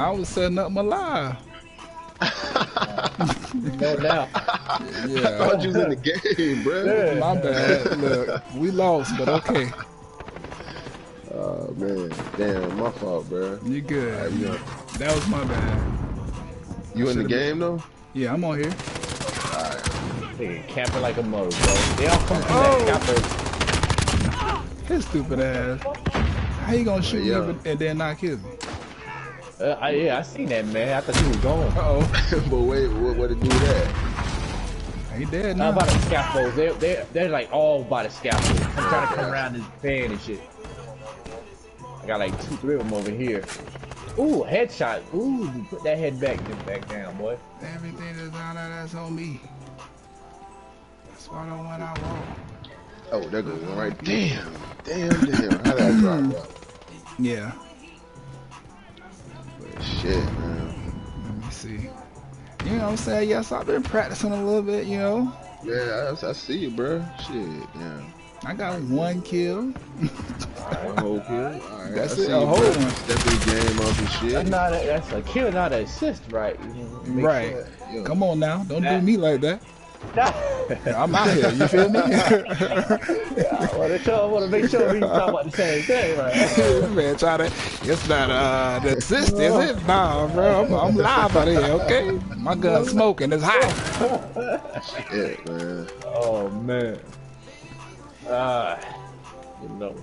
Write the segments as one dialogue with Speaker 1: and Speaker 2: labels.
Speaker 1: I was setting up my live.
Speaker 2: No, now.
Speaker 3: I
Speaker 1: Yeah.
Speaker 3: thought you was in the game, bro.
Speaker 2: Yeah.
Speaker 1: My bad. Look, we lost, but okay.
Speaker 3: Oh man, damn, my fault, bro.
Speaker 1: You good.
Speaker 3: Yeah.
Speaker 1: That was my bad.
Speaker 3: You in the
Speaker 1: Should've
Speaker 3: game though?
Speaker 1: Yeah, I'm on here.
Speaker 2: Nigga camping like a mother, bro. They all come from that camper.
Speaker 1: His stupid ass. How you gonna shoot
Speaker 3: Yeah.
Speaker 1: me and then not kill me?
Speaker 2: Yeah, I seen that, man. I thought he was gone.
Speaker 1: Uh-oh.
Speaker 3: But wait, what to do that?
Speaker 1: He dead
Speaker 2: Not
Speaker 1: now.
Speaker 2: by the scaffolds. They're like all by the scaffolds. I'm trying to come around this fan and shit. I got like 2, 3 of them over here. Ooh, headshot. Ooh, put that head back down, boy.
Speaker 1: Everything that's down there, that's on me. That's why I don't want out wrong.
Speaker 3: Oh, there goes one right. Damn. How did I drop that?
Speaker 1: Yeah.
Speaker 3: But shit, man.
Speaker 1: Let me see. You know what I'm saying? Yes, I've been practicing a little bit, you know.
Speaker 3: Yeah, I see you, bro. Shit, yeah.
Speaker 1: I got 1 kill.
Speaker 3: Alright, whole kill. Alright,
Speaker 1: That's
Speaker 3: I see
Speaker 1: it,
Speaker 3: you,
Speaker 1: a whole
Speaker 3: bro.
Speaker 1: one.
Speaker 3: Step in the game up and shit.
Speaker 2: That's a kill, not an assist, right? Make
Speaker 1: Right.
Speaker 2: sure.
Speaker 3: Yeah.
Speaker 1: Come on now. Don't do
Speaker 2: That-
Speaker 1: me like that. I'm out here. You feel me?
Speaker 2: I want to make sure we talk about the same thing, right?
Speaker 1: Man, try to. It's not the assist, is it? Nah, bro. I'm live out here, okay? My gun's smoking. It's hot.
Speaker 3: Yeah, man.
Speaker 2: Oh man. You know,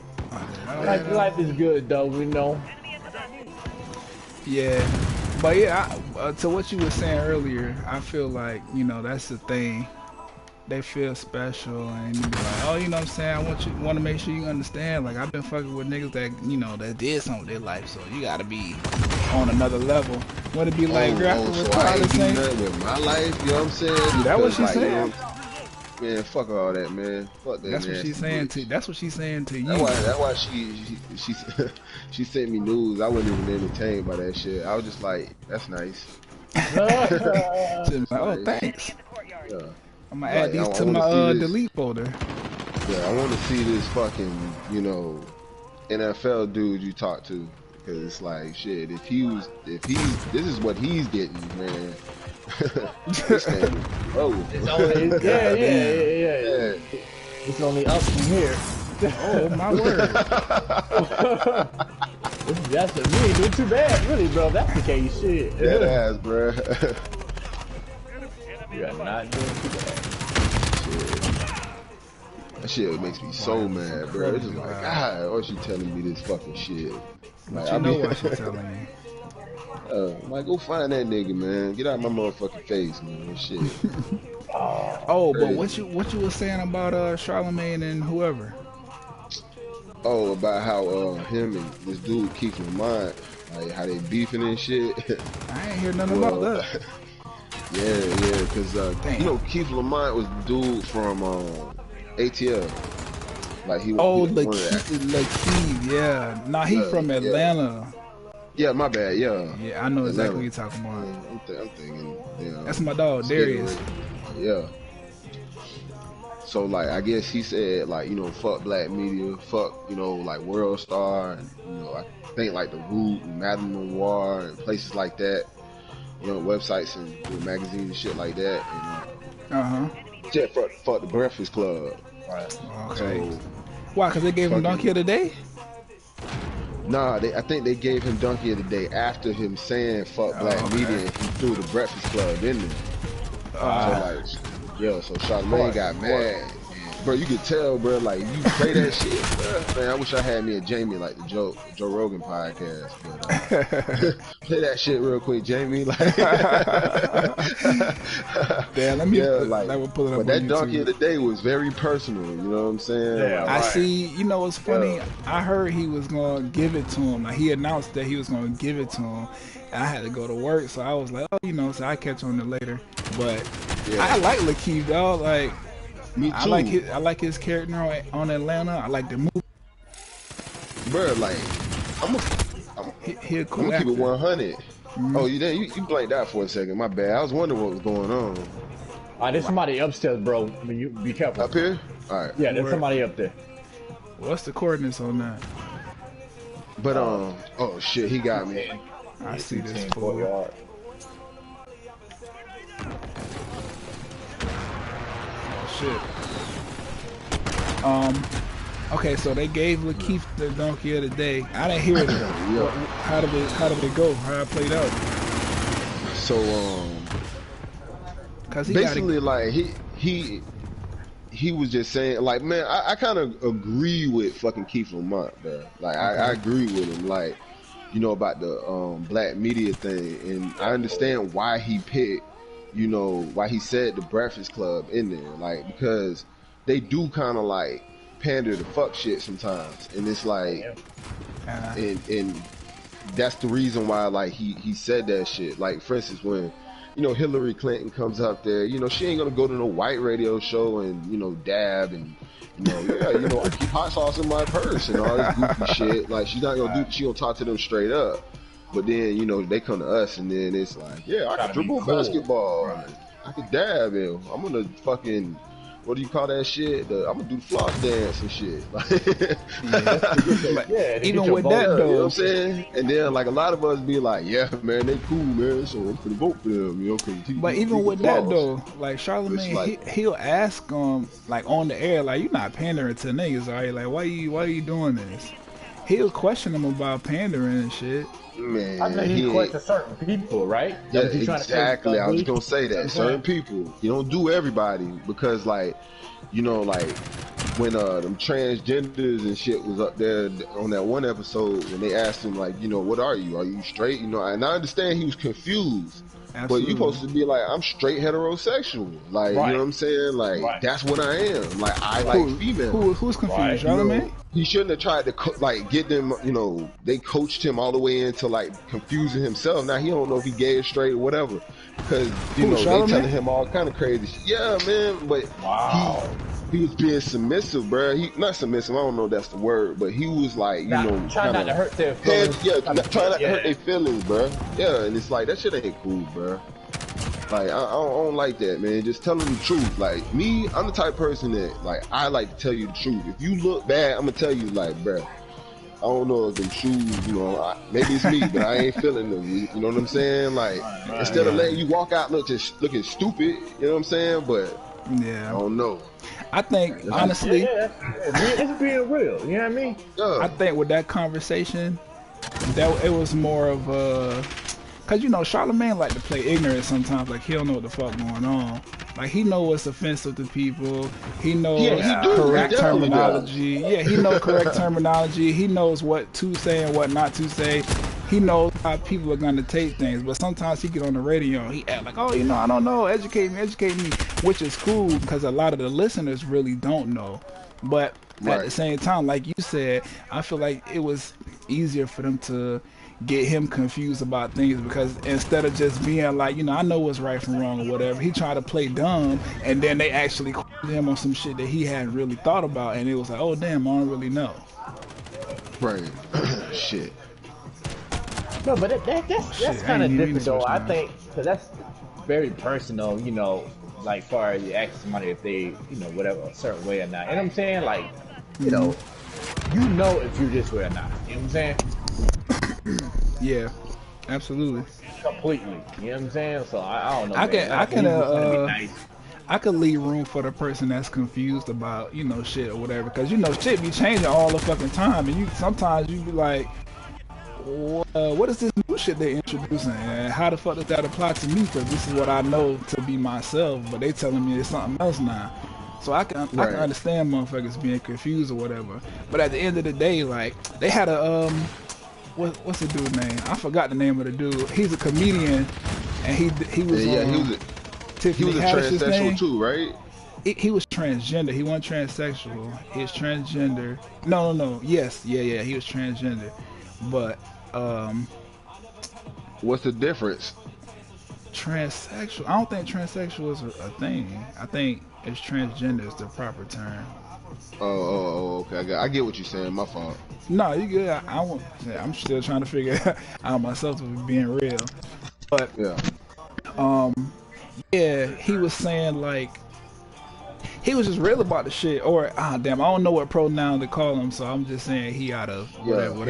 Speaker 2: life is good though. We know.
Speaker 1: Yeah. But yeah, to what you were saying earlier, I feel like, you know, that's the thing. They feel special and you be like, oh, you know what I'm saying? I want to make sure you understand. Like, I've been fucking with niggas that, you know, that did something with their life. So you gotta be on another level. Want to be like, girl, I can
Speaker 3: so I
Speaker 1: record
Speaker 3: ain't
Speaker 1: the
Speaker 3: do
Speaker 1: same.
Speaker 3: nothing with my life, you know what I'm saying?
Speaker 1: That what
Speaker 3: Because,
Speaker 1: she
Speaker 3: like,
Speaker 1: said?
Speaker 3: you know, man, fuck all that, man. Fuck that.
Speaker 1: That's what
Speaker 3: nasty
Speaker 1: she's saying
Speaker 3: bitch.
Speaker 1: to. That's what she's saying to you.
Speaker 3: That's why she sent me news. I wasn't even entertained by that shit. I was just like, that's nice.
Speaker 1: She's like, oh,
Speaker 3: nice.
Speaker 1: thanks.
Speaker 3: Yeah.
Speaker 1: I'm gonna
Speaker 3: Like,
Speaker 1: add these
Speaker 3: I
Speaker 1: to
Speaker 3: wanna
Speaker 1: my
Speaker 3: see this.
Speaker 1: delete folder.
Speaker 3: Yeah, I want to see this fucking, you know, NFL dude you talk to, because it's like shit. If this is what he's getting, man. This thing, oh,
Speaker 2: It's only, yeah. It's only up from here.
Speaker 1: Oh my word!
Speaker 2: That's what we ain't doing too bad, really, bro. That's the case, shit.
Speaker 3: Dead ass, bruh.
Speaker 2: You are not doing too bad.
Speaker 3: That shit makes me so mad, bro. It's just like, God, why she telling me this fucking shit? Like,
Speaker 1: But you know what she's telling you.
Speaker 3: like, go find that nigga, man. Get out of my motherfucking face, man. Shit.
Speaker 1: Oh, but what you were saying about Charlemagne and whoever?
Speaker 3: Oh, about how him and this dude Keith Lamont, like how they beefing and shit.
Speaker 1: I ain't hear nothing about that.
Speaker 3: Yeah, because
Speaker 1: Damn.
Speaker 3: you know Keith Lamont was the dude from ATL. Like he was.
Speaker 1: Oh,
Speaker 3: he was one of that.
Speaker 1: Lakeith, yeah. Nah, he
Speaker 3: Yeah,
Speaker 1: from
Speaker 3: yeah.
Speaker 1: Atlanta.
Speaker 3: Yeah, my bad. Yeah.
Speaker 1: Yeah, I know exactly
Speaker 3: Atlanta.
Speaker 1: what you're talking about.
Speaker 3: I'm thinking. Yeah.
Speaker 1: That's my dog, Darius.
Speaker 3: Yeah. So like, I guess he said like, you know, fuck black media, fuck, you know, like World Star, and you know, I think like the Root and Madame Noir and places like that. You know, websites and magazines and shit like that. And shit, fuck the Breakfast Club.
Speaker 2: Right.
Speaker 1: Okay.
Speaker 3: So,
Speaker 1: Why? Cause they gave him Donkey of the Day.
Speaker 3: nah, I think they gave him Donkey of the Day after him saying fuck black
Speaker 1: okay.
Speaker 3: media, and he threw the Breakfast Club in there. So like, yeah, so Charlamagne got mad. Bro, you could tell, bro, like, you play that shit, bro. Man, I wish I had me and Jamie, like, the Joe Rogan podcast. But, play that shit real quick, Jamie. Like,
Speaker 1: Damn, let me pull it up.
Speaker 3: but that
Speaker 1: on
Speaker 3: Donkey
Speaker 1: YouTube.
Speaker 3: of the Day was very personal, you know what I'm saying?
Speaker 2: Yeah,
Speaker 3: Like,
Speaker 1: I see. You know what's funny?
Speaker 3: Yeah.
Speaker 1: I heard he was gonna give it to him. Like he announced that he was gonna give it to him. And I had to go to work, so I was like, oh, you know, so I catch on it later. But
Speaker 3: Yeah.
Speaker 1: I like Lakeith, dog. Like
Speaker 3: me too.
Speaker 1: I like his character on Atlanta. I like the movie.
Speaker 3: Bro, like, I'm
Speaker 1: He a cool
Speaker 3: gonna keep
Speaker 1: actor.
Speaker 3: it 100. Oh, you blanked out for a second. My bad. I was wondering what was going on.
Speaker 2: There's somebody upstairs, bro. I mean, you be careful.
Speaker 3: Up here? All right.
Speaker 2: Yeah, there's somebody up there.
Speaker 1: What's the coordinates on that?
Speaker 3: But oh shit, he got me.
Speaker 1: I see this
Speaker 2: 10
Speaker 1: fool.
Speaker 2: courtyard.
Speaker 1: Shit. Okay, so they gave Lakeith the donkey of the day. I didn't hear it.
Speaker 3: Yeah.
Speaker 1: How did it go? How it played out?
Speaker 3: So
Speaker 1: Cause he
Speaker 3: basically like he was just saying like, man, I kind of agree with fucking Keith Lamont, bro. Like I agree with him, like, you know, about the black media thing, and I understand why he picked, you know, why he said the Breakfast Club in there, like, because they do kind of like pander to fuck shit sometimes, and it's like, and that's the reason why like he said that shit. Like, for instance, when, you know, Hillary Clinton comes up there, you know, she ain't gonna go to no white radio show and, you know, dab and, you know, yeah, you know, I keep hot sauce in my purse and all this goofy shit. Like, she's not gonna do, she gonna talk to them straight up. But then, you know, they come to us and then it's like, yeah, I can dribble basketball. Right. I can dab and I'm gonna fucking, what do you call that shit? I'm gonna do the floss dance and shit.
Speaker 1: yeah, even with that though,
Speaker 3: you know what I'm saying? And then like a lot of us be like, yeah, man, they cool, man, so I'm gonna vote for them, you know.
Speaker 1: But even with that though, like Charlamagne,
Speaker 3: like,
Speaker 1: he'll ask like on the air, like, you're not pandering to niggas, are you? Like, why you doing this? He'll question them about pandering and shit.
Speaker 3: Man,
Speaker 2: I think he questions certain people, right?
Speaker 3: Yeah, exactly. I was gonna say that. Certain people. You don't do everybody, because like, you know, like when them transgenders and shit was up there on that one episode, when they asked him like, you know, what are you? Are you straight? You know, and I understand he was confused. Absolutely. But you supposed to be like, I'm straight heterosexual. Like, you know what I'm saying? Like, that's what I am. Like, I like female.
Speaker 1: Who's confused?
Speaker 3: Right? You know, he shouldn't have tried to like get them. You know, they coached him all the way into like confusing himself. Now he don't know if he gay or straight or whatever, because you know they telling him all kind of crazy shit. Yeah, man. But he was being submissive, bro. He not submissive. I don't know if that's the word, but he was like, you know,
Speaker 2: trying not to hurt their feelings.
Speaker 3: Yeah, trying not to hurt their feelings, bro. Yeah, and it's like that shit ain't cool, bro. Like I don't like that, man. Just tell them the truth. Like me, I'm the type of person that like I like to tell you the truth. If you look bad, I'm gonna tell you like, bro, I don't know if them shoes, you know, maybe it's me, but I ain't feeling them. You know what I'm saying? Like instead of letting you walk out looking stupid, you know what I'm saying? But
Speaker 1: yeah,
Speaker 3: I don't know.
Speaker 1: I think honestly,
Speaker 2: it's being real. You know what I mean?
Speaker 3: Yeah.
Speaker 1: I think with that conversation, that it was more of a. Cause you know Charlamagne like to play ignorant sometimes. Like he don't know what the fuck going on. Like he know what's offensive to people. He knows correct terminology. Yeah, he knows correct terminology. He knows what to say and what not to say. He knows how people are gonna take things. But sometimes he get on the radio and he act like, oh, you know, I don't know. Educate me, which is cool because a lot of the listeners really don't know. But at the same time, like you said, I feel like it was easier for them to get him confused about things, because instead of just being like, you know, I know what's right from wrong or whatever, he tried to play dumb, and then they actually questioned him on some shit that he hadn't really thought about, and it was like, oh damn, I don't really know.
Speaker 3: Right. Shit.
Speaker 2: No, but that's kind of different though. I think because that's very personal, you know, like far as you ask somebody if they, you know, whatever a certain way or not. You know what I'm saying? Like, you know if you're this way or not. You know what I'm saying?
Speaker 1: Yeah, absolutely.
Speaker 2: Completely. You know what I'm saying? So I don't know.
Speaker 1: I could leave room for the person that's confused about, you know, shit or whatever, because you know shit be changing all the fucking time, and sometimes you be like, what is this new shit they introducing, and how the fuck does that apply to me? Because this is what I know to be myself, but they telling me it's something else now. So I can understand motherfuckers being confused or whatever. But at the end of the day, like they had a what's the dude's name? I forgot the name of the dude. He's a comedian, and he was
Speaker 3: he was a transsexual too, right?
Speaker 1: He was transgender. He wasn't transsexual. He was transgender. No. Yes, yeah. He was transgender. But
Speaker 3: what's the difference?
Speaker 1: Transsexual. I don't think transsexual is a thing. I think it's transgender is the proper term.
Speaker 3: Oh, okay. I get what you're saying. My fault.
Speaker 1: No, you good. I'm still trying to figure out myself to be being real. But yeah, he was saying like he was just real about the shit. Or damn, I don't know what pronoun to call him, so I'm just saying he out of whatever.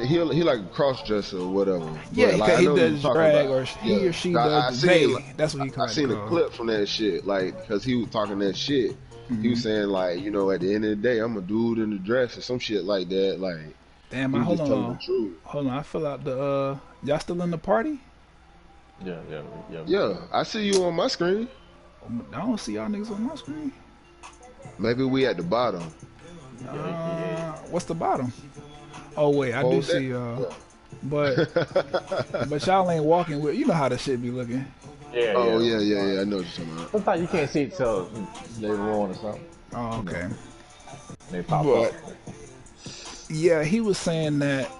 Speaker 3: He like a cross dresser or whatever.
Speaker 1: Yeah,
Speaker 3: But, like,
Speaker 1: he
Speaker 3: I know what
Speaker 1: does
Speaker 3: you're talking
Speaker 1: drag,
Speaker 3: about.
Speaker 1: or he or she does
Speaker 3: I
Speaker 1: they.
Speaker 3: seen,
Speaker 1: That's what he
Speaker 3: I
Speaker 1: called.
Speaker 3: seen a clip from that shit, like, because he was talking that shit. He was saying, like, you know, at the end of the day, I'm a dude in the dress or some shit like that. Like,
Speaker 1: Damn,
Speaker 3: he was
Speaker 1: hold
Speaker 3: just telling
Speaker 1: on.
Speaker 3: the truth.
Speaker 1: Hold on, I fill out the y'all still in the party?
Speaker 2: Yeah.
Speaker 3: I see you on my screen.
Speaker 1: I don't see y'all niggas on my screen.
Speaker 3: Maybe we at the bottom.
Speaker 1: What's the bottom? Oh wait, I do
Speaker 3: Hold
Speaker 1: see
Speaker 3: that.
Speaker 1: but y'all ain't walking with. You know how the shit be looking.
Speaker 2: Yeah.
Speaker 3: Oh yeah. I know what you're talking about.
Speaker 2: Sometimes you can't see it till later on or something.
Speaker 1: Oh, okay.
Speaker 2: They pop
Speaker 1: But
Speaker 2: up.
Speaker 1: yeah, he was saying that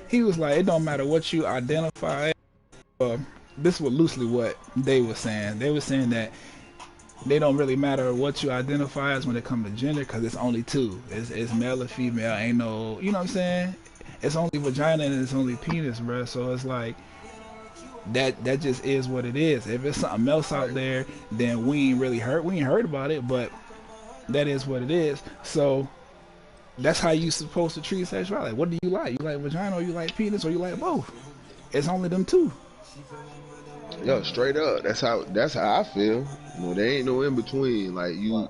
Speaker 1: he was like, it don't matter what you identify. This was loosely what they were saying. They were saying that they don't really matter what you identify as when it comes to gender, because it's only two. It's male or female. Ain't no, you know what I'm saying? It's only vagina and it's only penis, bro. So it's like that just is what it is. If it's something else out there, then we ain't heard about it, but that is what it is. So that's how you supposed to treat sexuality. What do you like? You like vagina, or you like penis, or you like both? It's only them two.
Speaker 3: Yo, straight up. That's how I feel. You know, there ain't no in between. Like you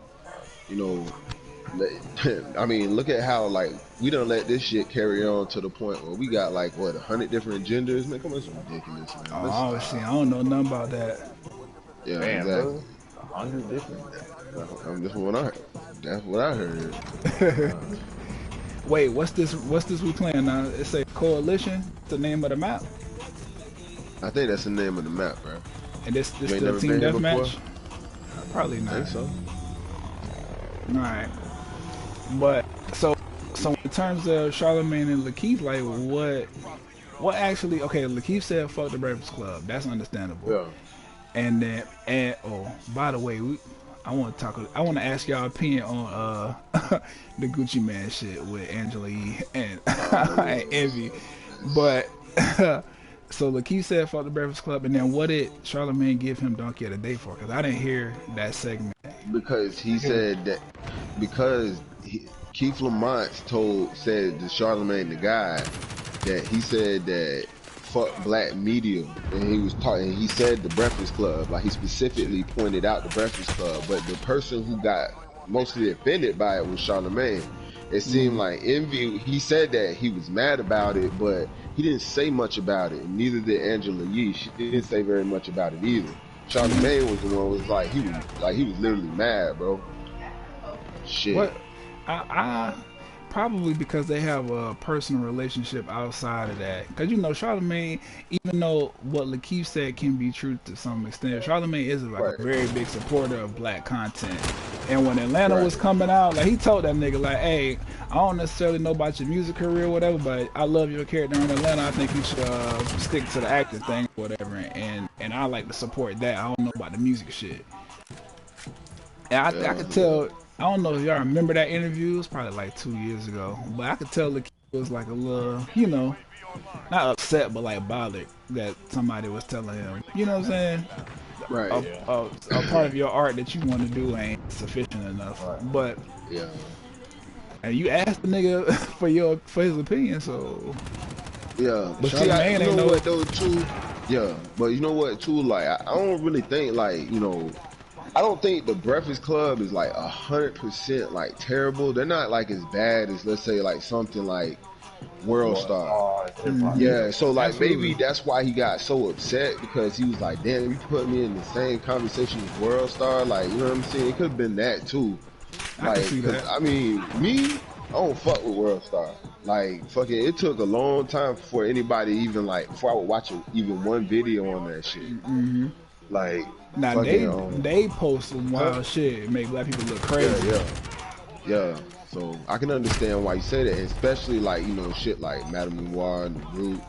Speaker 3: know. I mean, look at how, like, we don't let this shit carry on to the point where we got, like, what, 100 different genders? Man, come on, it's ridiculous, man.
Speaker 1: Oh, obviously, I don't know nothing about that.
Speaker 3: Yeah,
Speaker 2: Man,
Speaker 3: exactly.
Speaker 2: 100 different.
Speaker 3: That's what I heard.
Speaker 1: Wait, what's this we playing now? It's a Coalition, the name of the map.
Speaker 3: I think that's the name of the map, bro.
Speaker 1: And this
Speaker 3: You ain't
Speaker 1: the
Speaker 3: never
Speaker 1: team
Speaker 3: been here
Speaker 1: deathmatch?
Speaker 3: before?
Speaker 1: Probably
Speaker 3: I
Speaker 1: not.
Speaker 3: think so.
Speaker 1: Alright. But so in terms of Charlamagne and Lakeith, like what actually, okay, Lakeith said fuck the Breakfast Club. That's understandable.
Speaker 3: Yeah.
Speaker 1: And oh, by the way, I want to ask y'all opinion on the Gucci Man shit with Angela Yee and, and Envy. But so Lakeith said fuck the Breakfast Club, and then what did Charlamagne give him Donkey of the Day for? Because I didn't hear that segment.
Speaker 3: Because he said that Keith Lamont said to Charlamagne the guy that he said that fuck black media, and he was talking. He said the Breakfast Club, like he specifically pointed out the Breakfast Club, but the person who got mostly offended by it was Charlamagne. It seemed like Envy. He said that he was mad about it, but he didn't say much about it. Neither did Angela Yee. She didn't say very much about it either. Charlamagne was the one who was like he was literally mad, bro. Shit.
Speaker 1: What? I probably because they have a personal relationship outside of that. Because, you know, Charlamagne, even though what Lakeith said can be true to some extent, Charlamagne is like a very big supporter of black content. And when Atlanta was coming out, like, he told that nigga, like, hey, I don't necessarily know about your music career or whatever, but I love your character in Atlanta. I think you should stick to the acting thing or whatever. And I like to support that. I don't know about the music shit. And I could tell... I don't know if y'all remember that interview. It was probably like 2 years ago. But I could tell the kid was like a little, you know, not upset, but like bothered that somebody was telling him, you know what I'm saying?
Speaker 3: Right.
Speaker 1: A part of your art that you want to do ain't sufficient enough. But
Speaker 3: yeah.
Speaker 1: And you asked the nigga for his opinion, so
Speaker 3: yeah. But see, you know what though too? Yeah. But you know what too? Like I don't really think like, you know, I don't think the Breakfast Club is like 100% like terrible. They're not like as bad as, let's say, like something like World Star. Yeah, so like maybe that's why he got so upset, because he was like, damn, you put me in the same conversation with World Star. Like, you know what I'm saying? It could have been that too. Like, cause I mean, me, I don't fuck with World Star. Like, fucking, it took a long time for anybody even like, before I would watch even one video on that shit. Like,
Speaker 1: now they post some wild shit, make black people look crazy.
Speaker 3: Yeah. So I can understand why you say that, especially like, you know, shit like Madame Noir and the Group.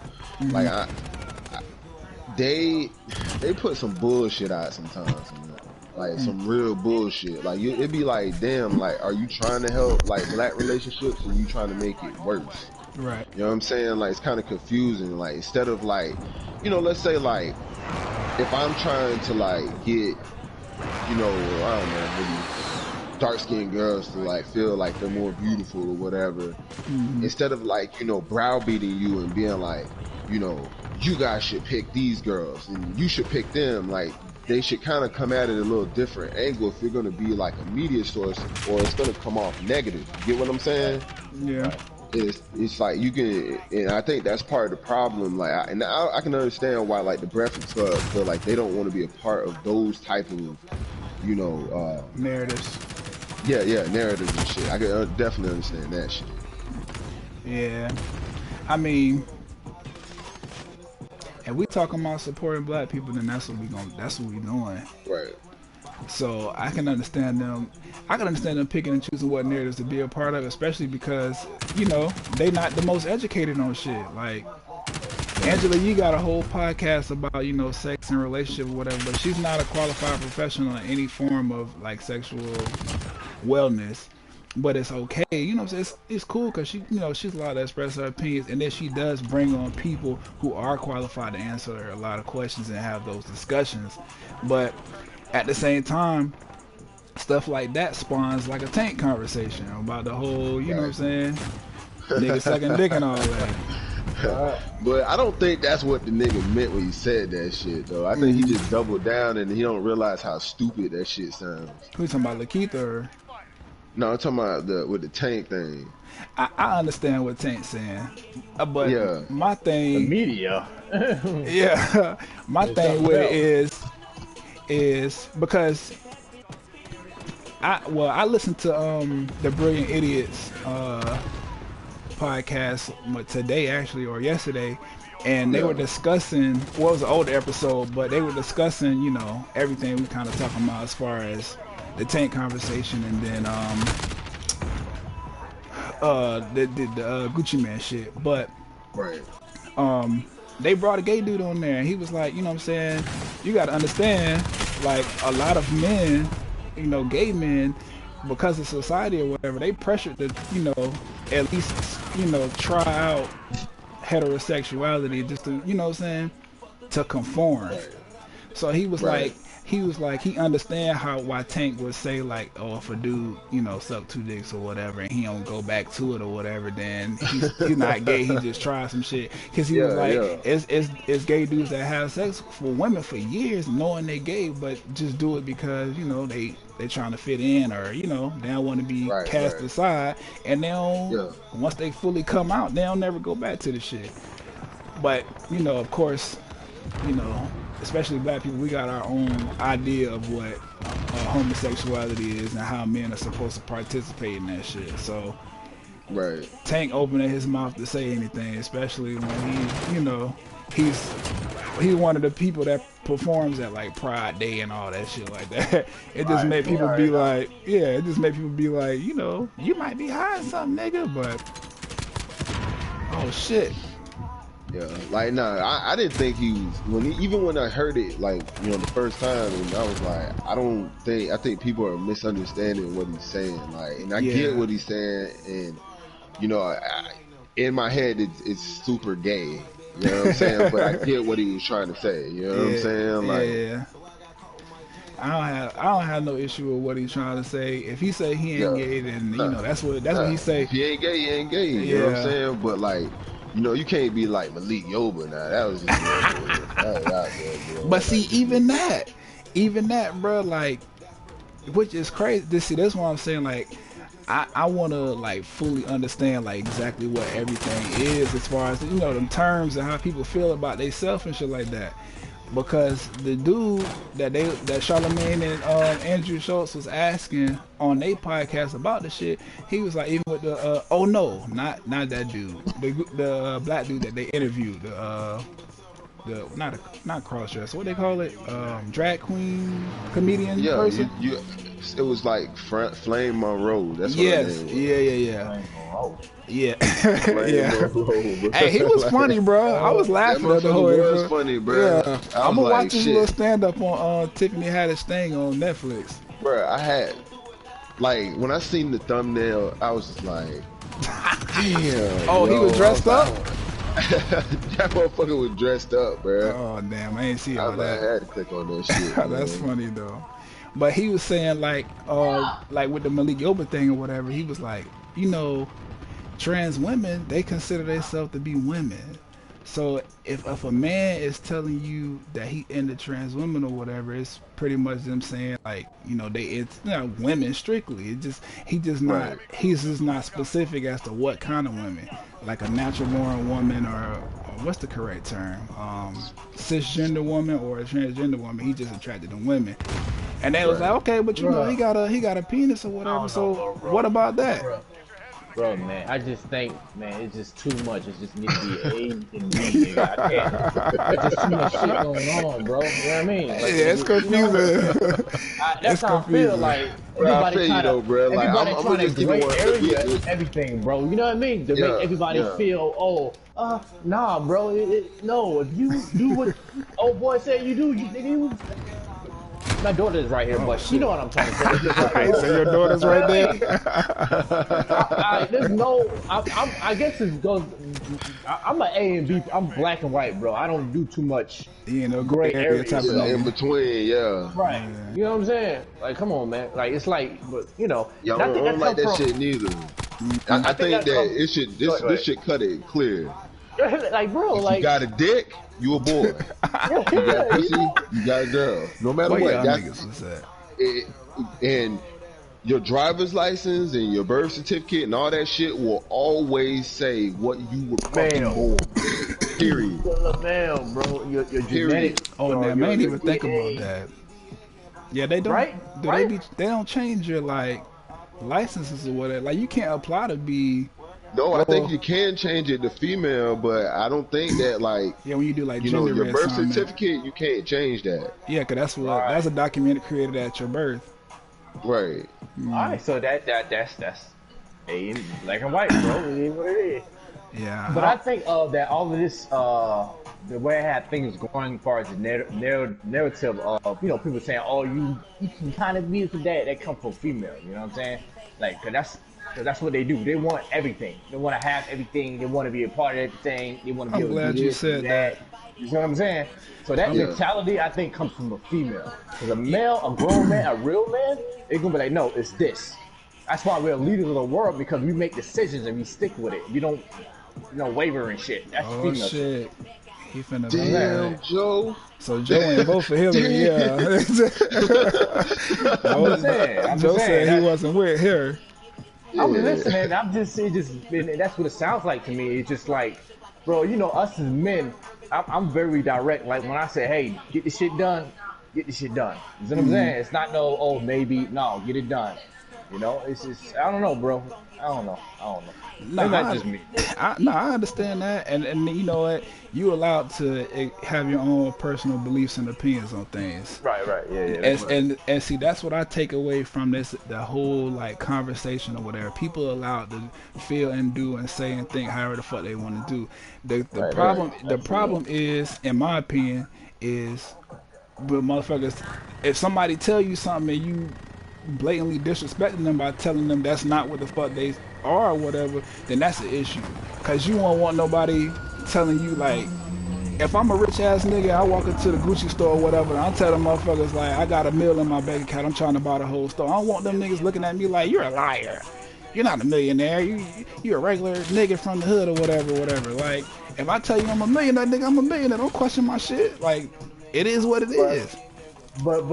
Speaker 3: Like they put some bullshit out sometimes, you know? Like some real bullshit. Like it'd be like, damn, like, are you trying to help like black relationships, or you trying to make it worse?
Speaker 1: Right.
Speaker 3: You know what I'm saying? Like, it's kind of confusing. Like, instead of like, you know, let's say like, if I'm trying to like get, you know, I don't know, maybe dark-skinned girls to like feel like they're more beautiful or whatever, instead of like, you know, browbeating you and being like, you know, you guys should pick these girls and you should pick them. Like, they should kind of come at it a little different angle if you're going to be like a media source, or it's going to come off negative. You get what I'm saying?
Speaker 1: Yeah.
Speaker 3: It's like you can, and I think that's part of the problem. Like, I can understand why like the Breakfast Club feel like they don't want to be a part of those type of, you know,
Speaker 1: narratives.
Speaker 3: Yeah, narratives and shit. I can definitely understand that shit.
Speaker 1: Yeah, I mean, if we talking about supporting black people, then that's what we doing.
Speaker 3: Right.
Speaker 1: So I can understand them. I can understand them picking and choosing what narratives to be a part of, especially because, you know, they not the most educated on shit. Like, Angela Yee got a whole podcast about, you know, sex and relationship or whatever, but she's not a qualified professional in any form of like sexual wellness. But it's okay, you know what I'm saying? It's cool because she, you know, she's allowed to express her opinions, and then she does bring on people who are qualified to answer a lot of questions and have those discussions. But at the same time, stuff like that spawns like a Tank conversation about the whole, you know what I'm saying? Nigga sucking dick and all that.
Speaker 3: But I don't think that's what the nigga meant when he said that shit, though. I think he just doubled down and he don't realize how stupid that shit sounds.
Speaker 1: Who you talking about, Lakeith or?
Speaker 3: No, I'm talking about with the Tank thing.
Speaker 1: I understand what Tank's saying, but
Speaker 3: yeah.
Speaker 1: My thing,
Speaker 2: the media.
Speaker 1: Yeah, my thing with it is because I listened to the Brilliant Idiots podcast today actually, or yesterday, and they were discussing, well, it was an older episode, but they were discussing, you know, everything we kind of talking about as far as the Tank conversation, and then the Gucci Man shit. But
Speaker 3: right,
Speaker 1: they brought a gay dude on there, and he was like, you know what I'm saying, you got to understand, like, a lot of men, you know, gay men, because of society or whatever, they pressured to, you know, at least, you know, try out heterosexuality just to, you know what I'm saying, to conform. So he was like, he understand why Tank would say like, oh, if a dude, you know, suck 2 dicks or whatever, and he don't go back to it or whatever, then he's not gay. He just tried some shit. Cause he was like, it's gay dudes that have sex for women for years, knowing they gay, but just do it because, you know, they trying to fit in, or, you know, they don't want to be cast aside, and they don't. Once they fully come out, they don't never go back to the shit. But, you know, of course, you know, especially black people, we got our own idea of what homosexuality is and how men are supposed to participate in that shit. So Tank opening his mouth to say anything, especially when he, you know, he's one of the people that performs at like Pride Day and all that shit like that. It just made people be like, it just made people be like, you know, you might be hiding something, nigga, but oh shit.
Speaker 3: Yeah, like, nah, I didn't think he was, even when I heard it, like, you know, the first time, and I was like, I think people are misunderstanding what he's saying, like, and I get what he's saying, and, you know, in my head, it's super gay, you know what I'm saying, but I get what he was trying to say, you know what I'm saying, like,
Speaker 1: I don't have no issue with what he's trying to say. If he say he ain't gay, then, you know, that's what he say.
Speaker 3: If he ain't gay, he ain't gay, you know what I'm saying, but, like, you know, you can't be like Malik Yoba now. That was just but
Speaker 1: see, even that, bro, like, which is crazy. That's what I'm saying. Like, I want to like fully understand like exactly what everything is as far as, you know, them terms and how people feel about themselves and shit like that. Because the dude that Charlamagne and Andrew Schultz was asking on their podcast about the shit, he was like, even with the oh no, not that dude, the black dude that they interviewed, the not crossdresser, what they call it, drag queen comedian person.
Speaker 3: It was like Flame Monroe. That's what
Speaker 1: Yeah. Hey, he was funny, bro. I was laughing at the whole.
Speaker 3: It was funny, bro.
Speaker 1: Yeah. I'm gonna watch his little stand up on Tiffany Haddish thing on Netflix.
Speaker 3: Bro, I had like when I seen the thumbnail, I was just like, damn.
Speaker 1: Oh, he was dressed up.
Speaker 3: That motherfucker was dressed up, bro.
Speaker 1: Oh damn, I ain't see all that.
Speaker 3: I had to click on that shit.
Speaker 1: That's funny though. But he was saying like with the Malik Yoba thing or whatever, he was like, you know, trans women, they consider themselves to be women. So if a man is telling you that he into trans women or whatever, it's pretty much them saying like, you know, it's not women strictly. It just
Speaker 3: Right.
Speaker 1: he's just not specific as to what kind of women, like a natural born woman or what's the correct term, cisgender woman or a transgender woman. He just attracted to women, and they was
Speaker 3: Right.
Speaker 1: like, okay, but you know,
Speaker 2: Bruh.
Speaker 1: he got a penis or
Speaker 2: I
Speaker 1: whatever.
Speaker 2: don't know,
Speaker 1: So
Speaker 2: bro.
Speaker 1: what about that?
Speaker 2: Bro, man, I just think, man, it's just too much. It just needs to be A and B, nigga. I can't. There's just too much shit going on, bro. You know what I mean? Like,
Speaker 1: Yeah, it's
Speaker 2: you know,
Speaker 1: confusing.
Speaker 2: that's
Speaker 1: It's
Speaker 2: how I feel.
Speaker 1: confusing.
Speaker 2: Like
Speaker 3: Bro, I
Speaker 2: everybody
Speaker 3: feel you
Speaker 2: trying
Speaker 3: though, bro.
Speaker 2: to,
Speaker 3: Like,
Speaker 2: everybody
Speaker 3: I'm
Speaker 2: trying to
Speaker 3: just giving
Speaker 2: gray
Speaker 3: one.
Speaker 2: area everything, bro. You know what I mean? To
Speaker 3: Yeah,
Speaker 2: make everybody
Speaker 3: yeah.
Speaker 2: feel, nah, bro. No, if you do what old boy said you do, nigga. My daughter's right here, but she know what I'm trying to say. It's just like,
Speaker 1: Okay, so your daughter's right there.
Speaker 2: there's no. I guess it goes. I'm an A and B. I'm black and white, bro. I don't do too much.
Speaker 1: You know,
Speaker 2: Gray
Speaker 1: gray area
Speaker 2: area.
Speaker 1: type of
Speaker 3: Yeah, in
Speaker 1: nigga.
Speaker 3: between, yeah.
Speaker 2: Right. You know what I'm saying? Like, come on, man. Like, it's like, but you know,
Speaker 3: Yeah,
Speaker 2: and
Speaker 3: I don't like that
Speaker 2: come
Speaker 3: shit neither.
Speaker 2: I
Speaker 3: I
Speaker 2: think
Speaker 3: think
Speaker 2: that
Speaker 3: that
Speaker 2: comes-
Speaker 3: it should
Speaker 2: Go ahead.
Speaker 3: this should cut it clear.
Speaker 2: like, bro,
Speaker 3: If
Speaker 2: like,
Speaker 3: you got a dick, you a boy. You got pussy, you got a girl. No matter
Speaker 1: What
Speaker 3: what.
Speaker 1: y'all
Speaker 3: That's
Speaker 1: niggas was that?
Speaker 3: it, and your driver's license and your birth certificate and all that shit will always say what you were fucking
Speaker 2: Male.
Speaker 3: born. Period.
Speaker 2: male, bro, your
Speaker 3: Period.
Speaker 2: genetics.
Speaker 1: Oh,
Speaker 2: bro,
Speaker 1: damn,
Speaker 2: your-
Speaker 1: I ain't
Speaker 2: your
Speaker 1: even think
Speaker 2: DNA.
Speaker 1: about that. Yeah, they don't.
Speaker 2: Right?
Speaker 1: Do
Speaker 2: Right?
Speaker 1: they don't change your like licenses or whatever. Like you can't apply to be.
Speaker 3: No, I
Speaker 1: Well-
Speaker 3: think you can change it to female, but I don't think that like
Speaker 1: Yeah, when you do like
Speaker 3: you know
Speaker 1: gender
Speaker 3: your birth
Speaker 1: reassignment.
Speaker 3: certificate you can't change that.
Speaker 1: Yeah, cause that's what
Speaker 2: Right.
Speaker 1: that's a document created at your birth.
Speaker 3: Right.
Speaker 2: All right, so that's A and black and white, bro. It is what it is.
Speaker 1: Yeah,
Speaker 2: But I think that all of this, the way I had things going as far as the narrative of, you know, people saying, oh, you can kind of be with that comes from female, you know what I'm saying? Like, cause that's what they do. They want everything. They want to have everything. They want to be a part of everything. They want to be
Speaker 1: I'm
Speaker 2: able to
Speaker 1: glad
Speaker 2: do
Speaker 1: you
Speaker 2: this,
Speaker 1: said
Speaker 2: do that. You know what I'm saying? So that
Speaker 3: Yeah.
Speaker 2: mentality, I think, comes from a female. Cause a male, a grown man, a real man, they're gonna be like, no, it's this. That's why we're leaders of the world, because we make decisions and we stick with it. You don't, waver and shit. That's
Speaker 1: oh
Speaker 2: female.
Speaker 1: shit, he finna
Speaker 3: Damn,
Speaker 1: be
Speaker 3: Joe.
Speaker 1: So Joe ain't vote for Hillary. Yeah,
Speaker 2: I'm saying,
Speaker 1: Joe said
Speaker 2: that-
Speaker 1: he wasn't with her.
Speaker 2: I'm
Speaker 3: Yeah.
Speaker 2: listening. That's what it sounds like to me. It's just like, bro, you know, us as men, I'm very direct. Like when I say, hey, get this shit done, get this shit done. You know what I'm saying? It's not no, oh, maybe, no, get it done. You know, it's just, I don't know, bro. I don't know.
Speaker 1: Nah,
Speaker 2: Maybe that's just me.
Speaker 1: I understand that, and you know what? You allowed to have your own personal beliefs and opinions on things.
Speaker 2: Right, yeah.
Speaker 1: And see, that's what I take away from the whole like conversation or whatever. People allowed to feel and do and say and think however the fuck they want to do. The
Speaker 2: Right,
Speaker 1: problem
Speaker 2: right.
Speaker 1: the problem is, in my opinion, is with motherfuckers. If somebody tell you something and you blatantly disrespecting them by telling them that's not what the fuck they are or whatever, then that's the issue. Cause you won't want nobody telling you like, if I'm a rich ass nigga, I walk into the Gucci store or whatever, and I tell them motherfuckers like, I got $1 million in my bank account, I'm trying to buy the whole store. I don't want them niggas looking at me like, you're a liar. You're not a millionaire. You're a regular nigga from the hood or whatever. Like, if I tell you I'm a millionaire, nigga, I'm a millionaire. Don't question my shit. Like, it is what it is.
Speaker 2: But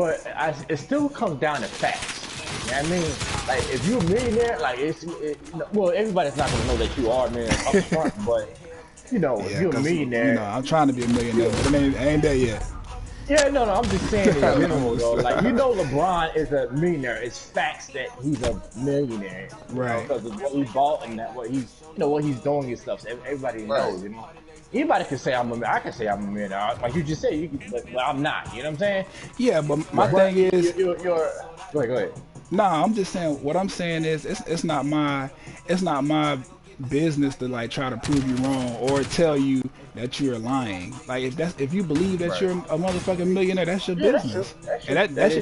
Speaker 2: it still comes down to facts. You know what I mean? Like, if you're a millionaire, like, well, everybody's not going to know that you are a millionaire up front, but, you know, if you're a
Speaker 1: 'cause,
Speaker 2: millionaire.
Speaker 1: you know, I'm trying to be a millionaire, but it ain't there yet.
Speaker 2: Yeah, no, I'm just saying in general, though. Like, you know, LeBron is a millionaire. It's facts that he's a millionaire,
Speaker 1: Right.
Speaker 2: Because of what he bought and that what he's, what he's doing and stuff. So everybody knows, you know. Anybody can say I can say I'm a millionaire. Like you just said, but I'm not. You know what I'm saying?
Speaker 1: Yeah, but my
Speaker 2: But
Speaker 1: thing is,
Speaker 2: you're go ahead.
Speaker 1: nah, I'm just saying. What I'm saying is, it's not my business to like try to prove you wrong or tell you that you're lying. Like if you believe that you're a motherfucking millionaire, that's your
Speaker 2: Yeah, that's
Speaker 1: business.
Speaker 2: true. That's
Speaker 1: And
Speaker 2: true.
Speaker 1: that
Speaker 2: That
Speaker 1: shit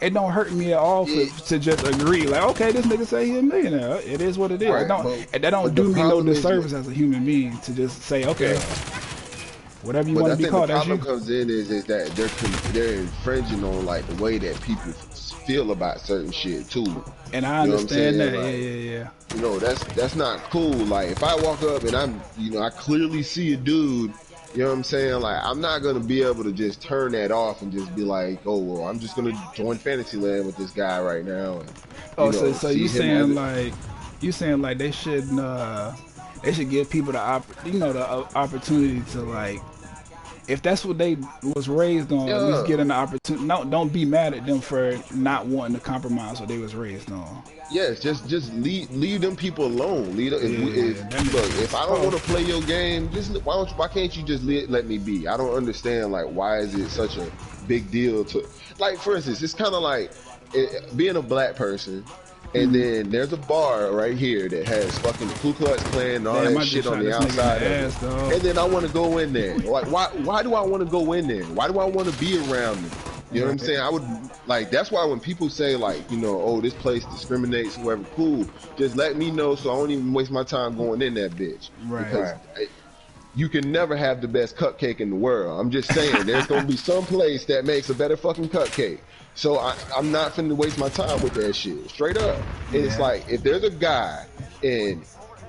Speaker 2: is
Speaker 1: don't hurt me at all to just agree. Like, okay, this nigga say he a millionaire. It is what it is.
Speaker 3: Right,
Speaker 1: It don't
Speaker 3: but-
Speaker 1: and that don't
Speaker 3: but
Speaker 1: do
Speaker 3: the
Speaker 1: me no
Speaker 3: problem is
Speaker 1: disservice as a human being to just say, okay. Whatever you
Speaker 3: But
Speaker 1: want
Speaker 3: I
Speaker 1: to be
Speaker 3: think the
Speaker 1: called, that's
Speaker 3: problem
Speaker 1: you.
Speaker 3: comes in is that they're infringing on like the way that people feel about certain shit too.
Speaker 1: And I
Speaker 3: You know what I'm
Speaker 1: understand
Speaker 3: saying?
Speaker 1: that. Yeah,
Speaker 3: Like,
Speaker 1: yeah, yeah.
Speaker 3: that's not cool. Like if I walk up and I clearly see a dude, you know what I'm saying? Like I'm not gonna be able to just turn that off and just be like, oh well, I'm just gonna join Fantasyland with this guy right now, and
Speaker 1: Oh, so
Speaker 3: see
Speaker 1: you
Speaker 3: him as
Speaker 1: saying
Speaker 3: it.
Speaker 1: like they should give people the opportunity to like if that's what they was raised on, at least
Speaker 3: Yeah,
Speaker 1: get an opportunity. No, don't be mad at them for not wanting to compromise what they was raised on.
Speaker 3: yes, just leave them people alone. Leave them,
Speaker 1: Yeah,
Speaker 3: if
Speaker 1: that makes
Speaker 3: look, if
Speaker 1: sense.
Speaker 3: I don't want
Speaker 1: Oh,
Speaker 3: to play your game, just why can't you just let me be? I don't understand like why is it such a big deal to like for instance, it's kind of like being a black person. And then there's a bar right here that has fucking Ku Klux Klan and all
Speaker 1: damn!
Speaker 3: that
Speaker 1: I just
Speaker 3: shit on
Speaker 1: shot
Speaker 3: the
Speaker 1: this nigga in
Speaker 3: outside
Speaker 1: the
Speaker 3: of it.
Speaker 1: ass, dog.
Speaker 3: And then I want to go in there. Like, why do I want to go in there? Why do I want to be around them? You know what I'm
Speaker 1: Right,
Speaker 3: saying? I would like that's why when people say like, oh, this place discriminates, whoever, cool. Just let me know so I don't even waste my time going in that bitch
Speaker 1: right.
Speaker 3: because
Speaker 2: Right.
Speaker 3: you can never have the best cupcake in the world. I'm just saying, there's gonna be some place that makes a better fucking cupcake. So I'm not finna waste my time with that shit. Straight up. And it's
Speaker 1: Yeah.
Speaker 3: like if there's a guy and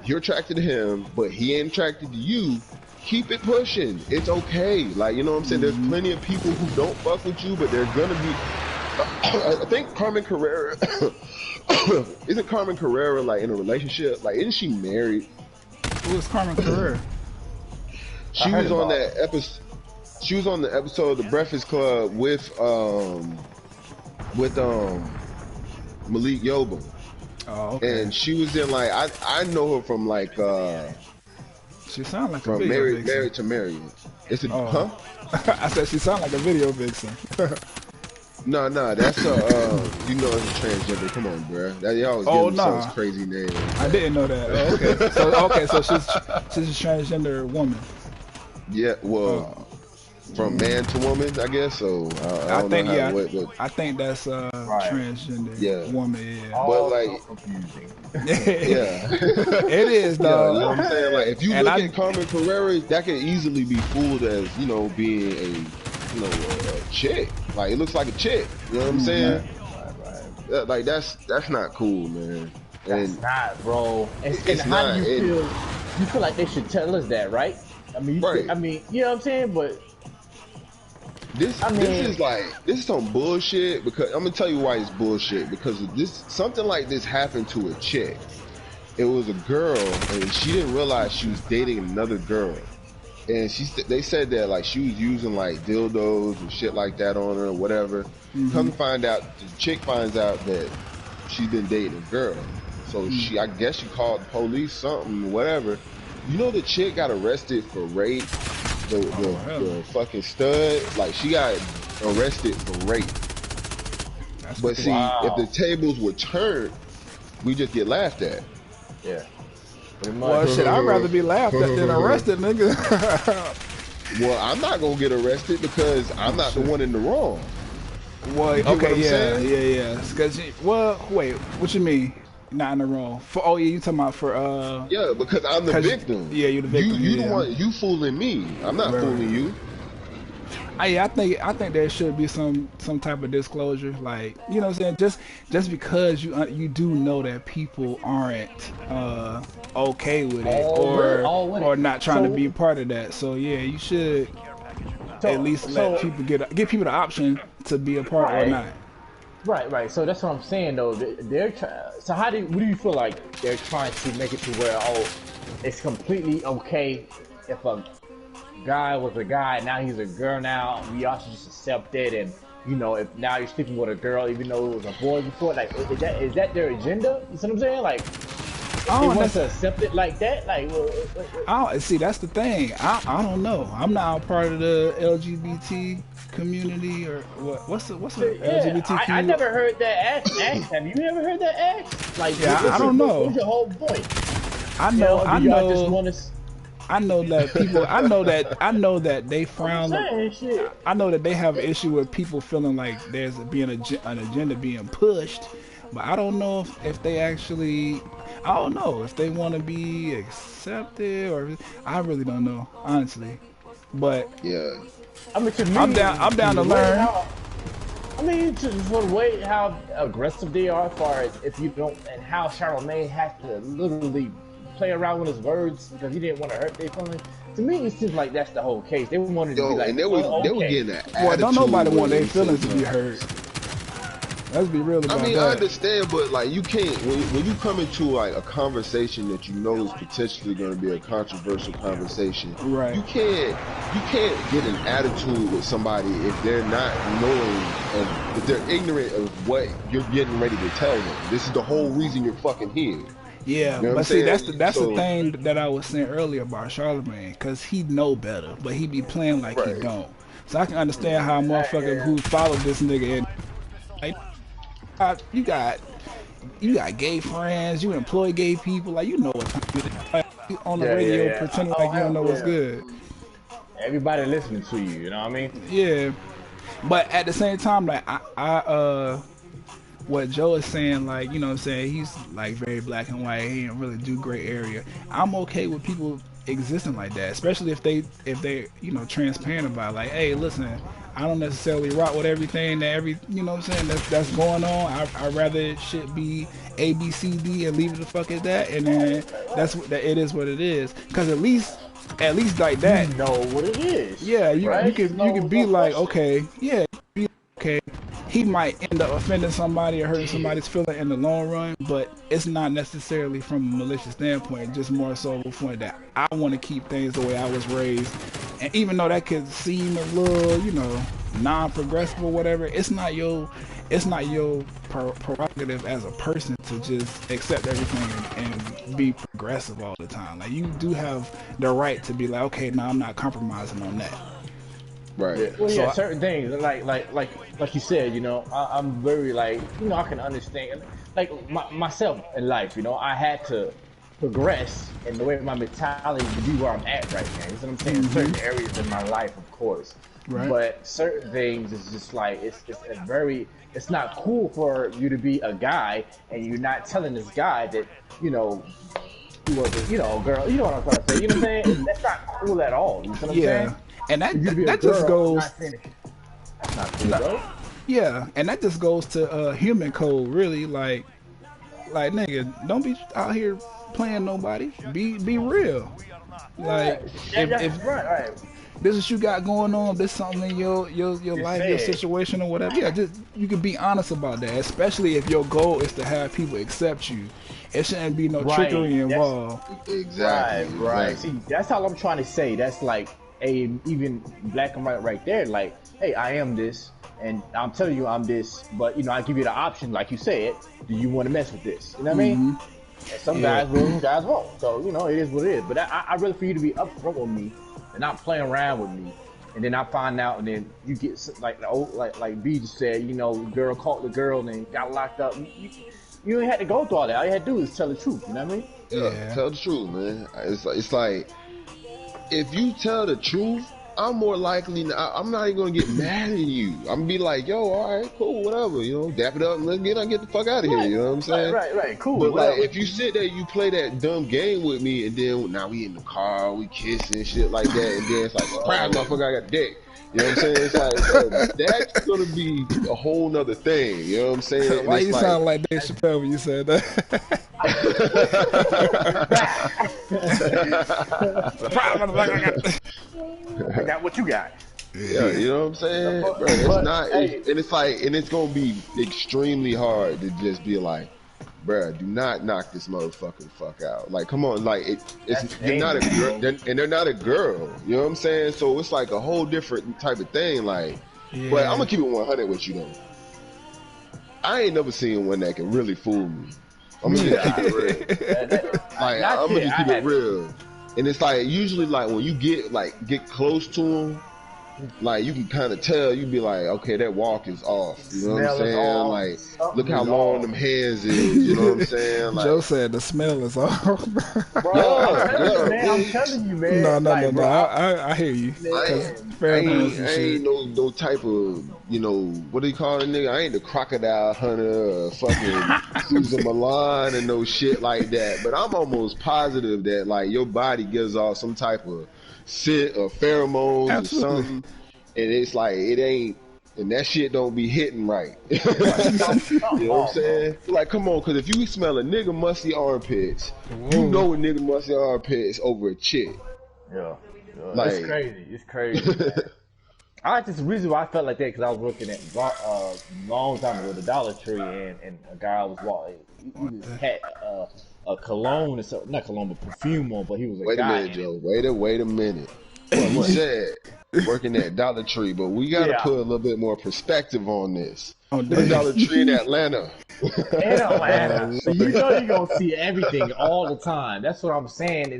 Speaker 3: you're attracted to him, but he ain't attracted to you, keep it pushing. It's okay. Like, you know what I'm saying? There's plenty of people who don't fuck with you, but they're gonna be I think Carmen Carrera isn't Carmen Carrera like in a relationship? Like isn't she married?
Speaker 1: Who is Carmen Carrera?
Speaker 2: I
Speaker 3: She
Speaker 2: heard
Speaker 3: was on
Speaker 2: about
Speaker 3: that episode. She was on the episode of The Breakfast Club with Malik Yoba,
Speaker 1: Oh, okay.
Speaker 3: and she was in like I know her from like
Speaker 1: She sound like a
Speaker 3: from
Speaker 1: video vixen.
Speaker 3: Married to Married. It's a
Speaker 1: Oh, I said she sound like a video vixin.
Speaker 3: no, that's you know it's a transgender. Come on, bruh. That they always give
Speaker 1: Oh
Speaker 3: themselves
Speaker 1: nah,
Speaker 3: crazy names.
Speaker 1: I didn't know that. Oh, so she's a transgender woman.
Speaker 3: Yeah, well,
Speaker 1: Oh,
Speaker 3: from man to woman, I guess. So I
Speaker 1: I
Speaker 3: don't know
Speaker 1: think
Speaker 3: how
Speaker 1: yeah,
Speaker 3: what
Speaker 1: I think that's
Speaker 2: right.
Speaker 1: transgender
Speaker 3: yeah,
Speaker 1: woman. Yeah,
Speaker 3: but
Speaker 2: All
Speaker 3: like
Speaker 2: so confusing.
Speaker 3: yeah.
Speaker 1: it is
Speaker 3: Yeah, you know
Speaker 1: dog.
Speaker 3: what I'm saying? Like, if you
Speaker 1: And
Speaker 3: look
Speaker 1: I
Speaker 3: at Carmen Carrera, that could easily be fooled as, being a chick. Like, it looks like a chick. You know what I'm saying?
Speaker 2: Right.
Speaker 3: Like, that's not cool, man.
Speaker 2: That's
Speaker 3: And
Speaker 2: not, bro. And
Speaker 3: it's
Speaker 2: how do
Speaker 3: not.
Speaker 2: you feel? You feel like they should tell us that, right? I mean,
Speaker 3: Right.
Speaker 2: you know what I'm saying? But
Speaker 3: This
Speaker 2: I mean,
Speaker 3: this is some bullshit because I'm gonna tell you why it's bullshit because something like this happened to a chick. It was a girl and she didn't realize she was dating another girl. And they said that like she was using like dildos and shit like that on her or whatever. Come to find out, the chick finds out that she's been dating a girl. So I guess she called the police, something, whatever. You know, the chick got arrested for rape. The fucking stud, like she got arrested for rape. But see, if the tables were turned, we just get laughed at.
Speaker 2: yeah. Pretty much.
Speaker 1: Well, shit, I'd rather be laughed at than arrested, nigga.
Speaker 3: Well, I'm not gonna get arrested because I'm not the one in the wrong.
Speaker 1: Well,
Speaker 3: You get what
Speaker 1: okay,
Speaker 3: I'm
Speaker 1: yeah,
Speaker 3: saying?
Speaker 1: yeah. Cause wait, what you mean? Not in the wrong. You talking about for
Speaker 3: Yeah, because I'm the
Speaker 1: 'cause
Speaker 3: victim.
Speaker 1: yeah, you the victim,
Speaker 3: You
Speaker 1: yeah.
Speaker 3: the one. You fooling me. I'm not
Speaker 1: Right.
Speaker 3: fooling you.
Speaker 1: I think there should be some type of disclosure, like you know what I'm saying. Just because you do know that people aren't okay with it
Speaker 2: All with
Speaker 1: or
Speaker 2: it.
Speaker 1: not trying to
Speaker 2: So-
Speaker 1: be a part of that. So yeah, you should at least let
Speaker 2: so-
Speaker 1: people give people the option to be a part or
Speaker 2: Right.
Speaker 1: not.
Speaker 2: Right. So that's what I'm saying, though. So what do you feel like they're trying to make it to where it's completely okay if a guy was a guy, now he's a girl. Now we also just accept it, and if now you're sleeping with a girl, even though it was a boy before, like is that their agenda? You see what I'm saying? Like they want to accept it like that. Like,
Speaker 1: See, that's the thing. I don't know. I'm not a part of the LGBT community or what. What's the LGBT
Speaker 2: I
Speaker 1: community?
Speaker 2: never heard that ask. Have you ever heard that ask? Like,
Speaker 1: Yeah, I don't know.
Speaker 2: What's your whole point?
Speaker 1: I know.
Speaker 2: Do y'all just want to?
Speaker 1: I know that people. I know that they frown.
Speaker 2: Shit.
Speaker 1: I know that they have an issue with people feeling like there's being an agenda being pushed, but I don't know if they actually. I don't know if they want to be accepted or. I really don't know, honestly. But
Speaker 3: Yeah.
Speaker 2: I mean, to me,
Speaker 1: I'm down to learn.
Speaker 2: I mean, for the way how aggressive they are, as far as if you don't, and how Charlamagne has to literally play around with his words because he didn't want to hurt their feelings. To me, it seems like that's the whole case. They wanted to be like,
Speaker 3: and they were getting that attitude.
Speaker 1: Well, don't nobody want their
Speaker 3: when
Speaker 1: feelings to be hurt. Let's be real about
Speaker 3: I mean,
Speaker 1: that.
Speaker 3: I understand, but like you can't when you come into like a conversation that you know is potentially going to be a controversial conversation.
Speaker 1: Right.
Speaker 3: You can't get an attitude with somebody if they're not knowing of if they're ignorant of what you're getting ready to tell them. This is the whole reason you're fucking here.
Speaker 1: Yeah,
Speaker 3: You know what
Speaker 1: but
Speaker 3: I'm
Speaker 1: see,
Speaker 3: saying?
Speaker 1: that's
Speaker 3: So-
Speaker 1: the thing that I was saying earlier about Charlamagne, because he know better, but he be playing like he
Speaker 3: Right.
Speaker 1: don't. So I can understand how a motherfucker who followed this nigga and like, you got gay friends, you employ gay people, like you know what time it is. Like, you on the
Speaker 2: Yeah,
Speaker 1: radio
Speaker 2: yeah.
Speaker 1: pretending
Speaker 2: Oh,
Speaker 1: like you don't know what's
Speaker 2: yeah.
Speaker 1: good.
Speaker 2: everybody listening to you. You know what I mean?
Speaker 1: Yeah, but at the same time, like what Joe is saying, like, you know what I'm saying, he's like very black and white, he didn't really do gray area. I'm okay with people existing like that, especially if they you know, transparent about it. Like, hey, listen, I don't necessarily rock with everything that you know what I'm saying, that's going on. I'd rather it should be A, B, C, D and leave it the fuck at that, and then that's what it is what it is. Cause at least like that,
Speaker 2: You know what it is.
Speaker 1: yeah, you
Speaker 2: right?
Speaker 1: you could be
Speaker 2: No
Speaker 1: like,
Speaker 2: question.
Speaker 1: okay, yeah, be okay. He might end up offending somebody or hurting somebody's feeling in the long run, but it's not necessarily from a malicious standpoint. Just more so from that I want to keep things the way I was raised, and even though that could seem a little, you know, non-progressive or whatever, it's not your prerogative as a person to just accept everything and be progressive all the time. Like, you do have the right to be like, okay, no, I'm not compromising on that.
Speaker 3: Right.
Speaker 2: Well, yeah,
Speaker 1: So
Speaker 2: certain things like you said, you know, I'm very like, you know, I can understand like myself in life, you know, I had to progress in the way my mentality to be where I'm at right now. You know what I'm saying? Certain areas in my life, of course,
Speaker 1: Right.
Speaker 2: but certain things is just like it's not cool for you to be a guy and you're not telling this guy that, you know, he was, you know, a girl. You know what I'm trying to say? You know what I'm saying? That's not cool at all. You know what I'm
Speaker 1: yeah,
Speaker 2: saying?
Speaker 1: and
Speaker 2: You to be a
Speaker 1: that just
Speaker 2: girl,
Speaker 1: goes.
Speaker 2: not saying that's not cool, bro.
Speaker 1: Yeah, and that just goes to human code, really. Like nigga, don't be out here playing nobody. Be real. Like, if
Speaker 2: right.
Speaker 1: this is what you got going on, this something in your life, your
Speaker 2: said.
Speaker 1: situation or whatever, yeah, just you can be honest about that. Especially if your goal is to have people accept you. It shouldn't be no
Speaker 2: Right.
Speaker 1: trickery
Speaker 2: That's-
Speaker 1: involved.
Speaker 3: Exactly.
Speaker 2: Right.
Speaker 3: Exactly.
Speaker 2: See, that's all I'm trying to say. That's like even black and white right there. Like, hey, I am this, and I'm telling you I'm this, but you know, I give you the option, like you said, do you want to mess with this? You know what I mean? And some
Speaker 1: Yeah.
Speaker 2: guys will, some guys won't. So you know, it is what it is. But I really for you to be upfront with me and not playing around with me. And then I find out, and then you get like the old, like B just said, you know, girl caught the girl and then got locked up. You ain't had to go through all that. All you had to do is tell the truth. You know what I mean?
Speaker 1: Yeah.
Speaker 3: Tell the truth, man. It's like if you tell the truth, I'm more likely. I'm not even gonna get mad at you. I'm gonna be like, yo, all right, cool, whatever. You know, dap it up and let's get the fuck out of here. You know what I'm saying?
Speaker 2: Right. Cool.
Speaker 3: But
Speaker 2: whatever.
Speaker 3: like, if you sit there, you play that dumb game with me, and then now we in the car, we kissing shit like that, and then it's like, surprise, motherfucker, I got dick. You know what I'm saying? It's like, bro, that's gonna be a whole nother thing. You know what I'm saying? And
Speaker 1: Why
Speaker 3: it's
Speaker 1: you
Speaker 3: like,
Speaker 1: sound like Dave Chappelle when you said that?
Speaker 2: I got what you got.
Speaker 3: Yeah, you know what I'm saying? Bro, it's
Speaker 2: But,
Speaker 3: not,
Speaker 2: hey.
Speaker 3: and it's like, and it's gonna be extremely hard to just be like, bro, do not knock this motherfucker the fuck out. Like, come on, like, it's you're not a girl, and they're not a girl. You know what I'm saying? So it's like a whole different type of thing. Like, but I'm gonna keep it 100 with you though. I ain't never seen one that can really fool me. I'm gonna just keep it real. Like, I'm gonna just keep it real. And it's like usually like when you get close to them, like you can kind of tell. You be like, okay, that walk is off. You know what I'm
Speaker 2: Smell is
Speaker 3: saying?
Speaker 2: off.
Speaker 3: Like,
Speaker 2: Something
Speaker 3: look how
Speaker 2: is
Speaker 3: long
Speaker 2: off.
Speaker 3: them hands is. You know what I'm saying? Like,
Speaker 1: Joe said the smell is off.
Speaker 2: Bro, I'm telling you, man.
Speaker 1: No,
Speaker 2: Like, bro,
Speaker 1: I hear you.
Speaker 2: Man,
Speaker 1: Fair
Speaker 3: I
Speaker 1: enough and
Speaker 3: ain't
Speaker 1: shit.
Speaker 3: no type of, you know, what do you call it, nigga? I ain't the crocodile hunter or fucking Susan Milan and no shit like that. But I'm almost positive that like your body gives off some type of scent or pheromones
Speaker 1: Absolutely.
Speaker 3: or something, and it's like it ain't, and that shit don't be hitting right. You know what I'm saying? Like, come on, because if you smell a nigga musty armpits, you know a nigga musty armpits over a chick.
Speaker 2: Yeah.
Speaker 3: Like,
Speaker 2: it's crazy. It's crazy. Man. I just the reason why I felt like that because I was working at long time ago the Dollar Tree and a guy was walking. He had a cologne or something, not cologne, but perfume on. But he was a
Speaker 3: wait
Speaker 2: guy.
Speaker 3: a minute, Joe. Wait a minute. You said working at Dollar Tree, but we got to put a little bit more perspective on this.
Speaker 1: Oh,
Speaker 3: the Dollar Tree in Atlanta.
Speaker 2: In Atlanta, so you know you're gonna see everything all the time. That's what I'm saying.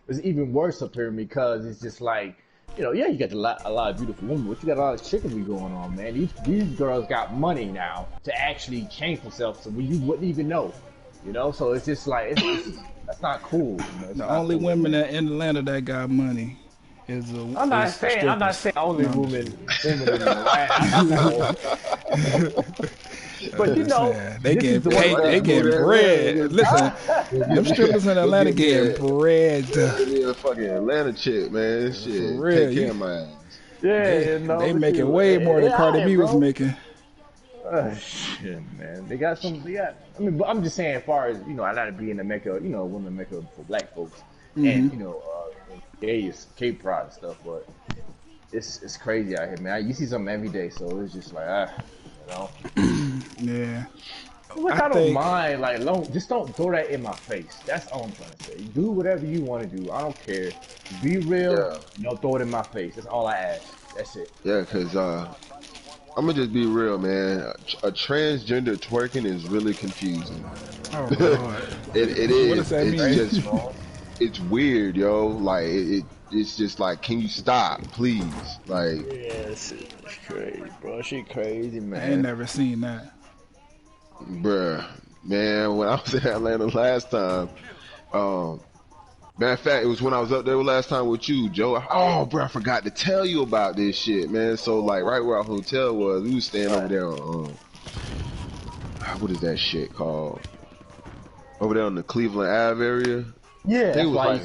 Speaker 2: It's even worse up here because it's just like. You know, yeah, you got a lot of beautiful women, but you got a lot of trickery going on, man. These girls got money now to actually change themselves, so you wouldn't even know. You know, so it's just like that's not cool. You know?
Speaker 1: The only
Speaker 2: cool.
Speaker 1: women that in Atlanta that got money is
Speaker 2: I'm not saying only women in Atlanta. But you know,
Speaker 1: they getting paid, they getting bread. Listen, them strippers in Atlanta getting bread.
Speaker 3: Yeah, a fucking Atlanta chick, man. Shit,
Speaker 1: For real,
Speaker 3: take care of my ass.
Speaker 2: Yeah,
Speaker 1: they making way more than Cardi B was making.
Speaker 2: Shit, man. They got. I mean, but I'm just saying, as far as Atlanta being the mecca, women mecca for black folks, and gay pride and stuff. But it's crazy out here, man. You see something every day, so it's just like
Speaker 1: Yeah.
Speaker 2: Look, I don't mind. Like, just don't throw that in my face. That's all I'm trying to say. Do whatever you want to do. I don't care. Be real. Don't throw it in my face. That's all I ask. That's it.
Speaker 3: Yeah, because I'm going to just be real, man. A transgender twerking is really confusing.
Speaker 1: Oh, God.
Speaker 3: it is.
Speaker 1: What does that mean?
Speaker 3: It's just, it's weird, yo. Like, it's just like, can you stop, please? Like,
Speaker 2: yes, it's crazy, bro. She crazy, man.
Speaker 1: I ain't never seen that.
Speaker 3: Bruh, man, when I was in Atlanta last time, matter of fact, it was when I was up there last time with you, Joe. Oh, bro, I forgot to tell you about this shit, man. So, like, right where our hotel was, we was staying over there on, what is that shit called? Over there on the Cleveland Ave area.
Speaker 2: Yeah,
Speaker 3: I think it was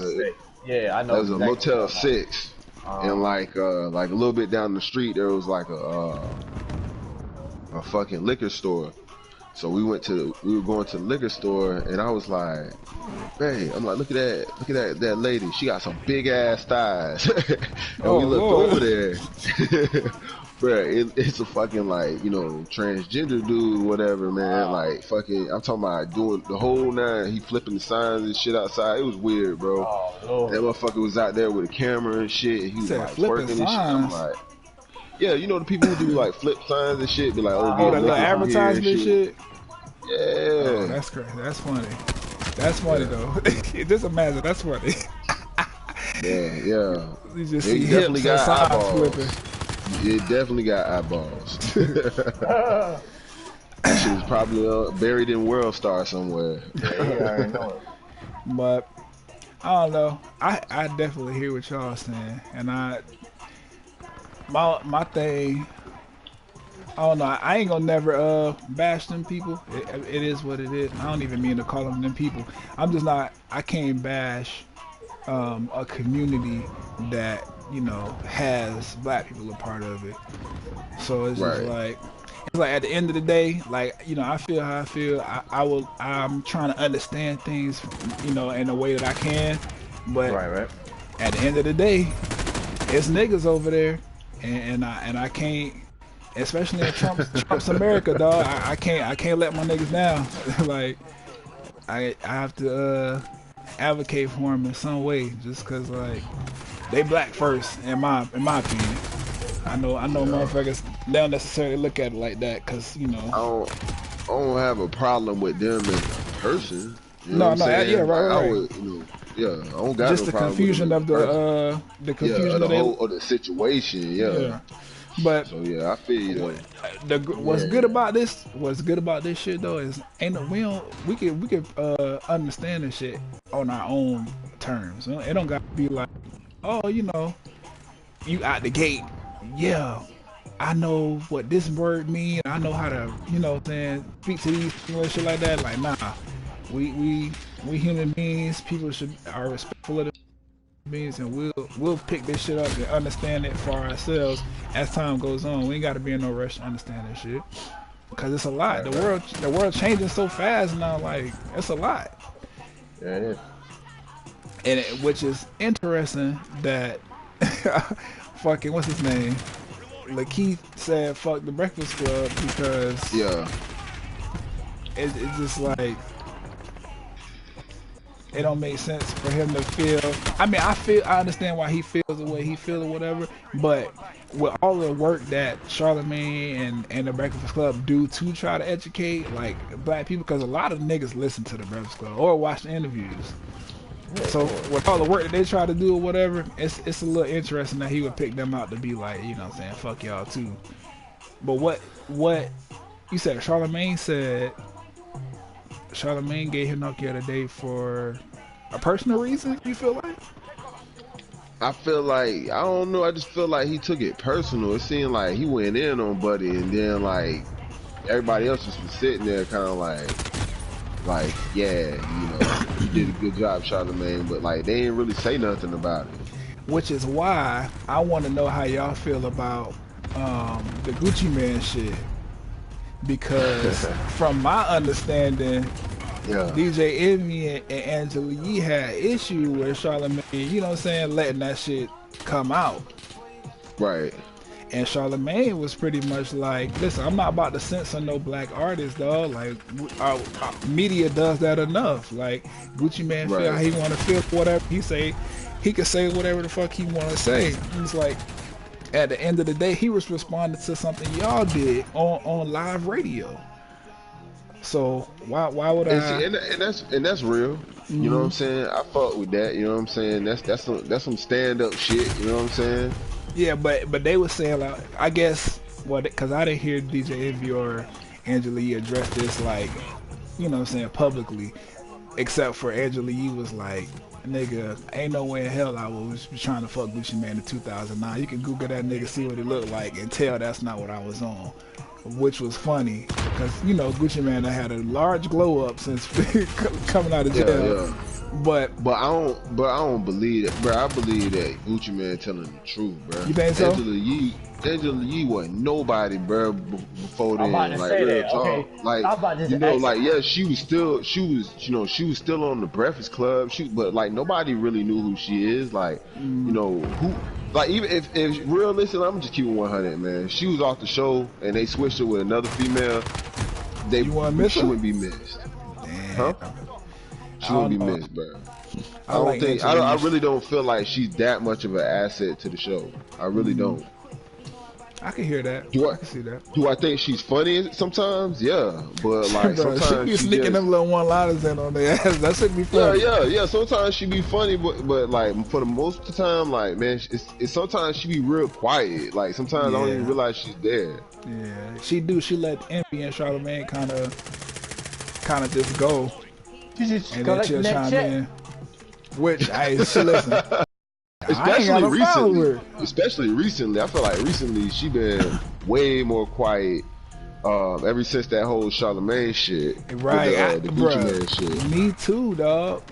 Speaker 2: I know.
Speaker 3: That was a Motel 6, and like a little bit down the street, there was like a fucking liquor store. So we were going to the liquor store, and I was like, "Hey," I'm like, look at that lady. She got some big ass thighs." And we looked over there, bruh. It's a fucking like transgender dude, whatever, man. Like fucking, I'm talking about doing the whole nine. He flipping the signs and shit outside. It was weird, bro. That motherfucker was out there with a camera and shit. And he was like twerking and shit. I'm like. Yeah, the people who do like flip signs and shit, be like,
Speaker 1: the advertisement shit.
Speaker 3: Yeah,
Speaker 1: that's crazy. That's funny. That's funny though. Just imagine, that's funny.
Speaker 3: yeah.
Speaker 1: You just
Speaker 3: it
Speaker 1: see
Speaker 3: definitely
Speaker 1: hips
Speaker 3: got
Speaker 1: and
Speaker 3: eyeballs.
Speaker 1: flipping.
Speaker 3: It definitely got eyeballs. That shit was probably buried in World Star somewhere.
Speaker 2: Yeah, I know it.
Speaker 1: But I don't know. I definitely hear what y'all saying, and my thing, I don't know. I ain't gonna never bash them people. It is what it is. I don't even mean to call them people. I'm just not. I can't bash a community that has black people a part of it. So it's just like at the end of the day, like I feel how I feel. I'm trying to understand things, in a way that I can. But at the end of the day, it's niggas over there. And I can't, especially in Trump's America, dog. I can't let my niggas down. Like I have to advocate for them in some way, just cause like they black first, in my opinion. I know motherfuckers don't necessarily look at it like that, cause
Speaker 3: I don't have a problem with them as a person.
Speaker 1: No, yeah, right.
Speaker 3: I would, yeah, I don't got
Speaker 1: just
Speaker 3: no
Speaker 1: the
Speaker 3: problem
Speaker 1: confusion
Speaker 3: with
Speaker 1: of the confusion
Speaker 3: of the situation, yeah.
Speaker 1: But
Speaker 3: so yeah, I feel you.
Speaker 1: What's good about this shit though is we can understand this shit on our own terms. It don't gotta be like, oh, you out the gate, yeah, I know what this word mean. I know how to, speak to these people and shit like that. Like, nah, we human beings. People are respectful of beans, and we'll pick this shit up and understand it for ourselves as time goes on. We ain't gotta be in no rush to understand this shit. Cause it's a lot. The world changing so fast now, like it's a lot.
Speaker 2: Yeah, it is.
Speaker 1: And which is interesting that fucking what's his name? Lakeith said fuck the Breakfast Club because it's just like it don't make sense for him to feel. I mean, I understand why he feels the way he feels or whatever, but with all the work that Charlamagne and the Breakfast Club do to try to educate like black people, because a lot of niggas listen to the Breakfast Club or watch the interviews. So with all the work that they try to do or whatever, it's a little interesting that he would pick them out to be like, you know what I'm saying, fuck y'all too. But what you said, Charlamagne gave him Nokia today for a personal reason, you feel like?
Speaker 3: I feel like, I don't know, I just feel like he took it personal. It seemed like he went in on Buddy, and then like everybody else just was sitting there kind of like, yeah, you know, you did a good job, Charlamagne, but like they didn't really say nothing about it.
Speaker 1: Which is why I want to know how y'all feel about the Gucci Mane shit, because from my understanding, DJ Envy and Angela Yee had issue with Charlamagne, you know what I'm saying, letting that shit come out.
Speaker 3: Right.
Speaker 1: And Charlamagne was pretty much like, listen, I'm not about to censor no black artists, dog. Like, our media does that enough. Like, Gucci Mane feel how he want to feel, whatever he say. He can say whatever the fuck he want to say. It's like, at the end of the day, he was responding to something y'all did on live radio. So why would I?
Speaker 3: And that's real. You know what I'm saying? I fuck with that. You know what I'm saying? That's some stand up shit. You know what I'm saying?
Speaker 1: Yeah, but they were saying like, I guess because I didn't hear DJ Envy or Angela Yee address this like, you know what I'm saying, publicly, except for Angela Yee was like, nigga, ain't no way in hell I was trying to fuck Gucci Mane in 2009. You can Google that nigga, see what he looked like, and tell that's not what I was on. Which was funny, because, you know, Gucci Mane had a large glow up since coming out of jail.
Speaker 3: Yeah.
Speaker 1: But
Speaker 3: I don't believe it, bro. I believe that Gucci Mane telling the truth, bro.
Speaker 1: You think so?
Speaker 3: Angela Yee wasn't nobody, bro, before then.
Speaker 2: I'm about to
Speaker 3: like
Speaker 2: say
Speaker 3: real
Speaker 2: that.
Speaker 3: talk.
Speaker 2: Okay.
Speaker 3: Like,
Speaker 2: I'm about to
Speaker 3: you know,
Speaker 2: ask
Speaker 3: like yeah, she was still on the Breakfast Club. But like nobody really knew who she is. Like, you know who. Like even if realistic, I'm just keeping 100, man. She was off the show and they switched her with another female. She wouldn't be missed.
Speaker 1: Damn.
Speaker 3: Huh? She wouldn't be missed, bro. I really don't feel like she's that much of an asset to the show. I really don't.
Speaker 1: I can hear that. I can see that.
Speaker 3: Do I think she's funny sometimes? Yeah, but like
Speaker 1: bro,
Speaker 3: sometimes
Speaker 1: she be sneaking them little one-liners in on their ass. That should be funny.
Speaker 3: Yeah. Sometimes she be funny, but like for the most of the time, like man, it's sometimes she be real quiet. Like sometimes I don't even realize she's there.
Speaker 1: Yeah, she do. She let Envy and Charlamagne kind of just go, and then she'll chime in. Which she listen.
Speaker 3: Especially recently, I feel like recently she been way more quiet. Ever since that whole Charlamagne shit,
Speaker 1: right?
Speaker 3: The Gucci Mane shit.
Speaker 1: Me too, dog.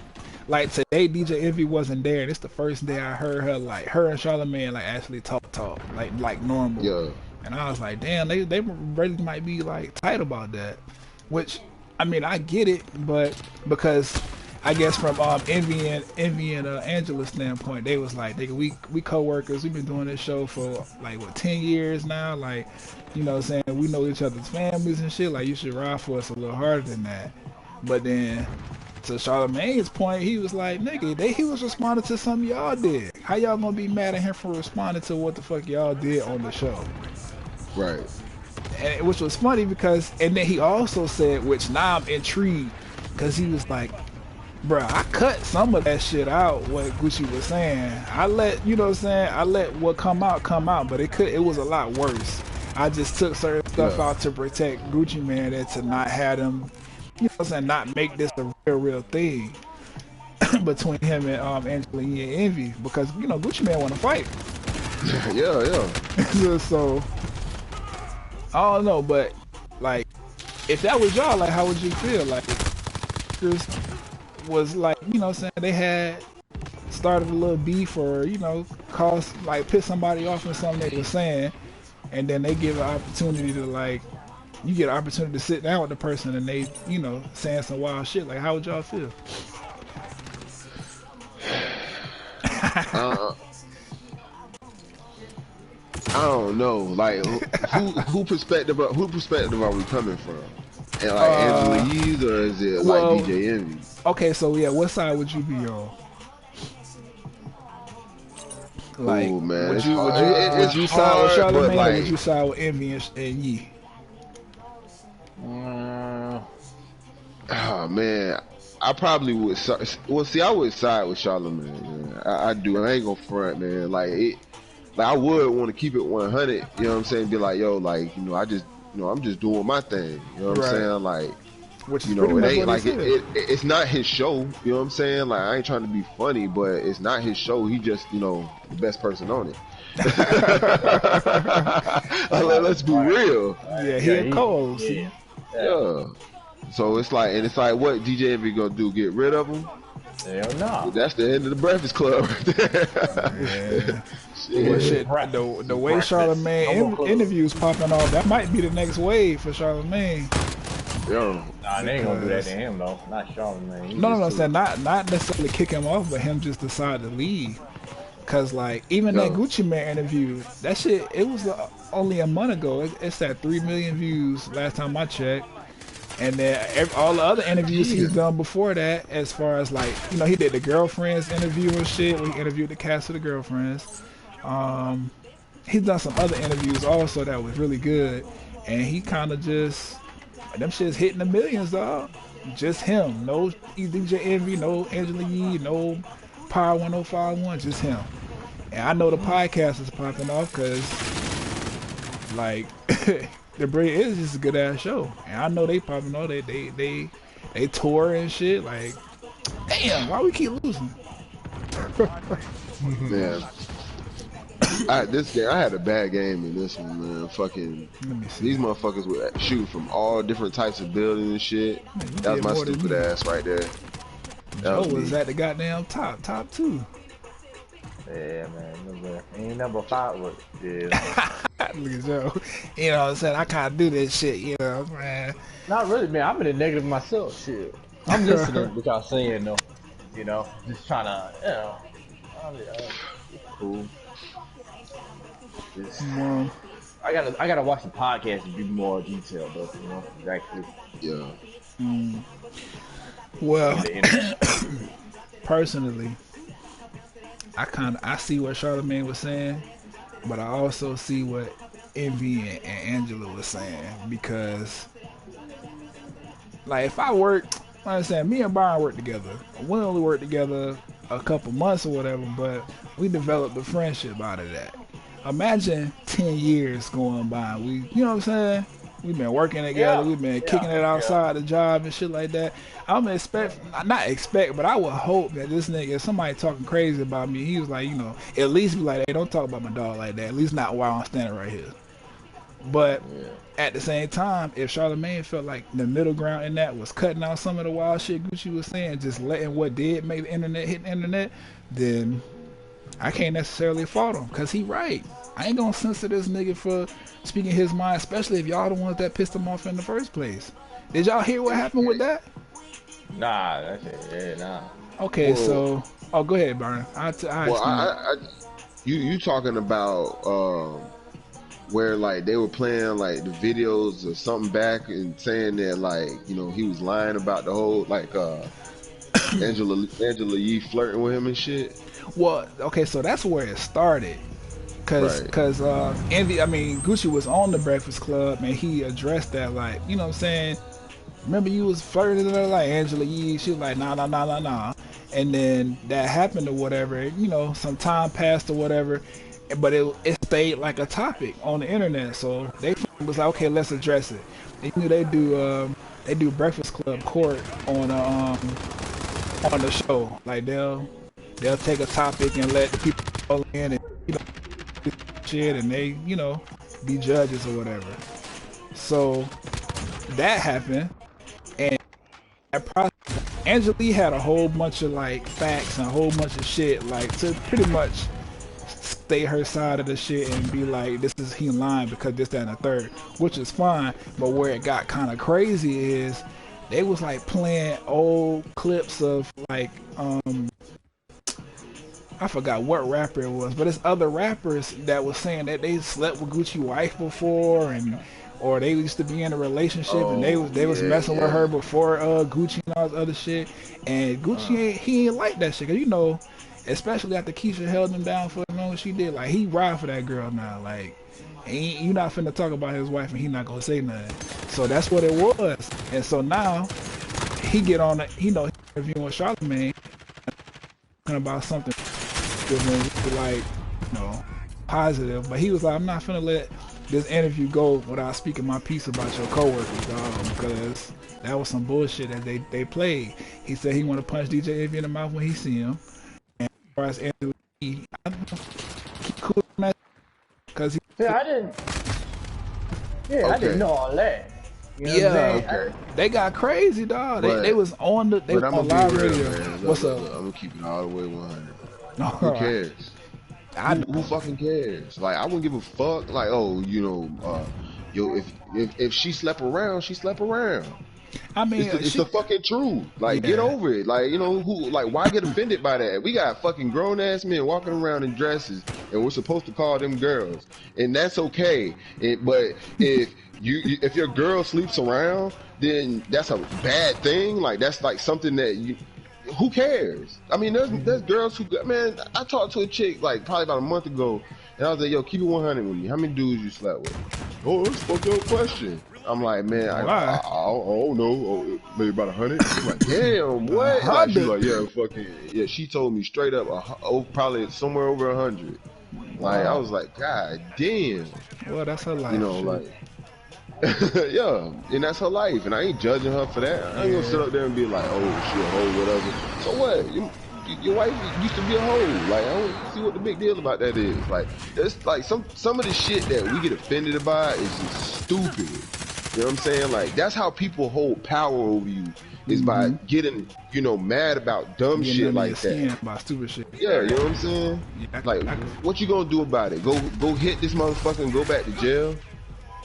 Speaker 1: Like today, DJ Envy wasn't there, and it's the first day I heard her and Charlamagne like actually talk like normal.
Speaker 3: Yeah.
Speaker 1: And I was like, damn, they really might be like tight about that. Which, I mean, I get it, but because I guess from Envy and Angela's standpoint, they was like, nigga, we co-workers. We've been doing this show for like 10 years now. Like, you know what I'm saying, we know each other's families and shit. Like, you should ride for us a little harder than that. But then to Charlamagne's point, he was like, nigga, he was responding to something y'all did. How y'all gonna be mad at him for responding to what the fuck y'all did on the show?
Speaker 3: Right.
Speaker 1: And which was funny because, and then he also said, which now I'm intrigued, because he was like, bruh, I cut some of that shit out, what Gucci was saying. I let, you know what I'm saying, I let what come out, but it was a lot worse. I just took certain stuff out to protect Gucci Mane and to not have him, you know what I'm saying, not make this a real thing between him and Angela Yee and Envy, because, you know, Gucci Mane want to fight.
Speaker 3: Yeah.
Speaker 1: So, I don't know, but, like, if that was y'all, like, how would you feel? Like, just was like, you know what I'm saying, they had started a little beef or, you know, cause like piss somebody off in something they were saying, and then they give an opportunity to like, you get an opportunity to sit down with the person and they, you know, saying some wild shit. Like, how would y'all feel?
Speaker 3: I don't know. Like, who perspective are we coming from? And like Angela Yee's, or is it like DJ Envy?
Speaker 1: Okay, so yeah, what side would you be on? Like,
Speaker 3: ooh, man,
Speaker 1: would you side with Charlamagne, or would you side with Envy and Yee?
Speaker 3: Oh man, I probably would. Well, see, I would side with Charlamagne. Man. I do. I ain't gonna front, man. Like I would want to keep it 100. You know what I'm saying? Be like, yo, like, you know, I'm just doing my thing. You know what I'm saying? Like,
Speaker 1: which,
Speaker 3: you know, it ain't like it's not his show. You know what I'm saying? Like, I ain't trying to be funny, but it's not his show. He just, you know, the best person on it. Let's be real.
Speaker 1: Yeah, he a co-host.
Speaker 3: Yeah. So it's like, what DJ Envy gonna do? Get rid of him?
Speaker 2: Hell no.
Speaker 3: That's the end of the Breakfast Club right there.
Speaker 1: Yeah. Shit, the way Charlamagne interviews popping off, that might be the next wave for Charlamagne.
Speaker 3: Yo.
Speaker 2: Nah, they ain't gonna do that to him though. Not Charlamagne.
Speaker 1: No, I'm saying not necessarily kick him off, but him just decide to leave. Cause like even that Gucci Mane interview, that shit, it was only a month ago. It's at 3 million views last time I checked. And then all the other interviews he's done before that, as far as like, you know, he did the Girlfriends interview and shit, where he interviewed the cast of the Girlfriends. He's done some other interviews also that was really good, and he kind of just, them shit's hitting the millions, dog. Just him, no DJ Envy, no Angela Yee, no Power 1051, just him. And I know the podcast is popping off because, like, the Brit is just a good ass show, and I know they popping off. They tour and shit. Like, damn, why we keep losing?
Speaker 3: Man, this game, I had a bad game in this one, man. Fucking, these motherfuckers were shooting from all different types of buildings and shit. Man, that was my stupid ass right there.
Speaker 1: Joe was at the goddamn top two.
Speaker 2: Yeah, man. Ain't number 5 was
Speaker 1: Look at Joe. You know what I'm saying? I can't do this shit, you know, man.
Speaker 2: Not really, man. I'm in the negative myself, shit. I'm listening to what y'all saying, though. You know, just trying to, you know, cool. I gotta watch the podcast and be more detailed, though. You know, exactly.
Speaker 3: Yeah.
Speaker 1: Well, personally, I see what Charlamagne was saying, but I also see what Envy and Angela was saying, because like if I worked, like I said, me and Byron worked together. We only worked together a couple months or whatever, but we developed a friendship out of that. Imagine 10 years going by. You know what I'm saying? We've been working together. We've been kicking it outside the job and shit like that. But I would hope that this nigga, if somebody talking crazy about me, he was like, you know, at least be like, hey, don't talk about my dog like that. At least not while I'm standing right here. But at the same time, if Charlamagne felt like the middle ground in that was cutting out some of the wild shit Gucci was saying, just letting what did make the internet hit the internet, then I can't necessarily fault him, because he right. I ain't gonna censor this nigga for speaking his mind, especially if y'all the ones that pissed him off in the first place. Did y'all hear what happened with that?
Speaker 2: Nah, that's it. Nah.
Speaker 1: Okay, so go ahead, Byron.
Speaker 3: You talking about where like they were playing like the videos or something back and saying that, like, you know, he was lying about the whole like Angela Yee flirting with him and shit.
Speaker 1: Well, okay, so that's where it started. Cause Gucci was on the Breakfast Club and he addressed that, like, you know what I'm saying? Remember you was flirting with her, like Angela Yee, she was like, nah. And then that happened or whatever, you know, some time passed or whatever, but it stayed like a topic on the internet. So they was like, okay, let's address it. And, you know, they do Breakfast Club court on the show. Like they'll take a topic and let the people call in and, you know, shit, and they, you know, be judges or whatever. So that happened, and that process Angela Yee had a whole bunch of like facts and a whole bunch of shit like to pretty much stay her side of the shit and be like, this is he lying because this, that, and the third, which is fine. But where it got kind of crazy is they was like playing old clips of like I forgot what rapper it was, but it's other rappers that was saying that they slept with Gucci wife before, and or they used to be in a relationship and they was messing with her before Gucci and all this other shit. And Gucci he ain't like that shit, cause you know, especially after Keisha held him down for as long as she did, like he ride for that girl now. Like you not finna talk about his wife and he not gonna say nothing. So that's what it was. And so now he get on it, he know, interviewing Charlamagne talking about something like, you know, positive, but he was like, I'm not finna let this interview go without speaking my piece about your coworkers, dog, because that was some bullshit that they played. He said he want to punch DJ Envy in the mouth when he see him. And as far as Angela Yee, I don't know, keep cool on that, because he.
Speaker 2: Yeah, I didn't. Yeah, okay. I didn't know all that. You know
Speaker 1: yeah,
Speaker 2: what I'm
Speaker 1: okay. They got crazy, dog. They was on the on live radio. What's up?
Speaker 3: I'm gonna keep it all the way 100.
Speaker 1: No,
Speaker 3: who cares? Who fucking cares? Like, I wouldn't give a fuck. Like, oh, you know, yo, if she slept around, she slept around.
Speaker 1: I mean,
Speaker 3: it's the fucking truth. Like, get over it. Like, you know, why get offended by that? We got fucking grown ass men walking around in dresses, and we're supposed to call them girls, and that's okay. But if your girl sleeps around, then that's a bad thing. Like, that's like something that you. Who cares? I mean, there's girls who, man, I talked to a chick like probably about a month ago, and I was like, yo, keep it 100 with me. How many dudes you slept with? Oh, that's a fucked up question. I'm like, man, I don't know. Oh, maybe about 100. I'm like, damn, what? Like, she's like, yeah, fucking, yeah. She told me straight up, probably somewhere over 100. Like, I was like, God damn.
Speaker 1: Well, that's her life.
Speaker 3: You know, like. Yeah, and that's her life, and I ain't judging her for that. I ain't gonna sit up there and be like, oh, she a hoe, whatever. So what? Your wife used to be a hoe. Like, I don't see what the big deal about that is. Like, it's like some of the shit that we get offended about is just stupid. You know what I'm saying? Like, that's how people hold power over you, is by getting, you know, mad about dumb shit like that.
Speaker 1: About stupid shit.
Speaker 3: Yeah, you know what I'm saying? Yeah, like, what you gonna do about it? Go hit this motherfucker and go back to jail?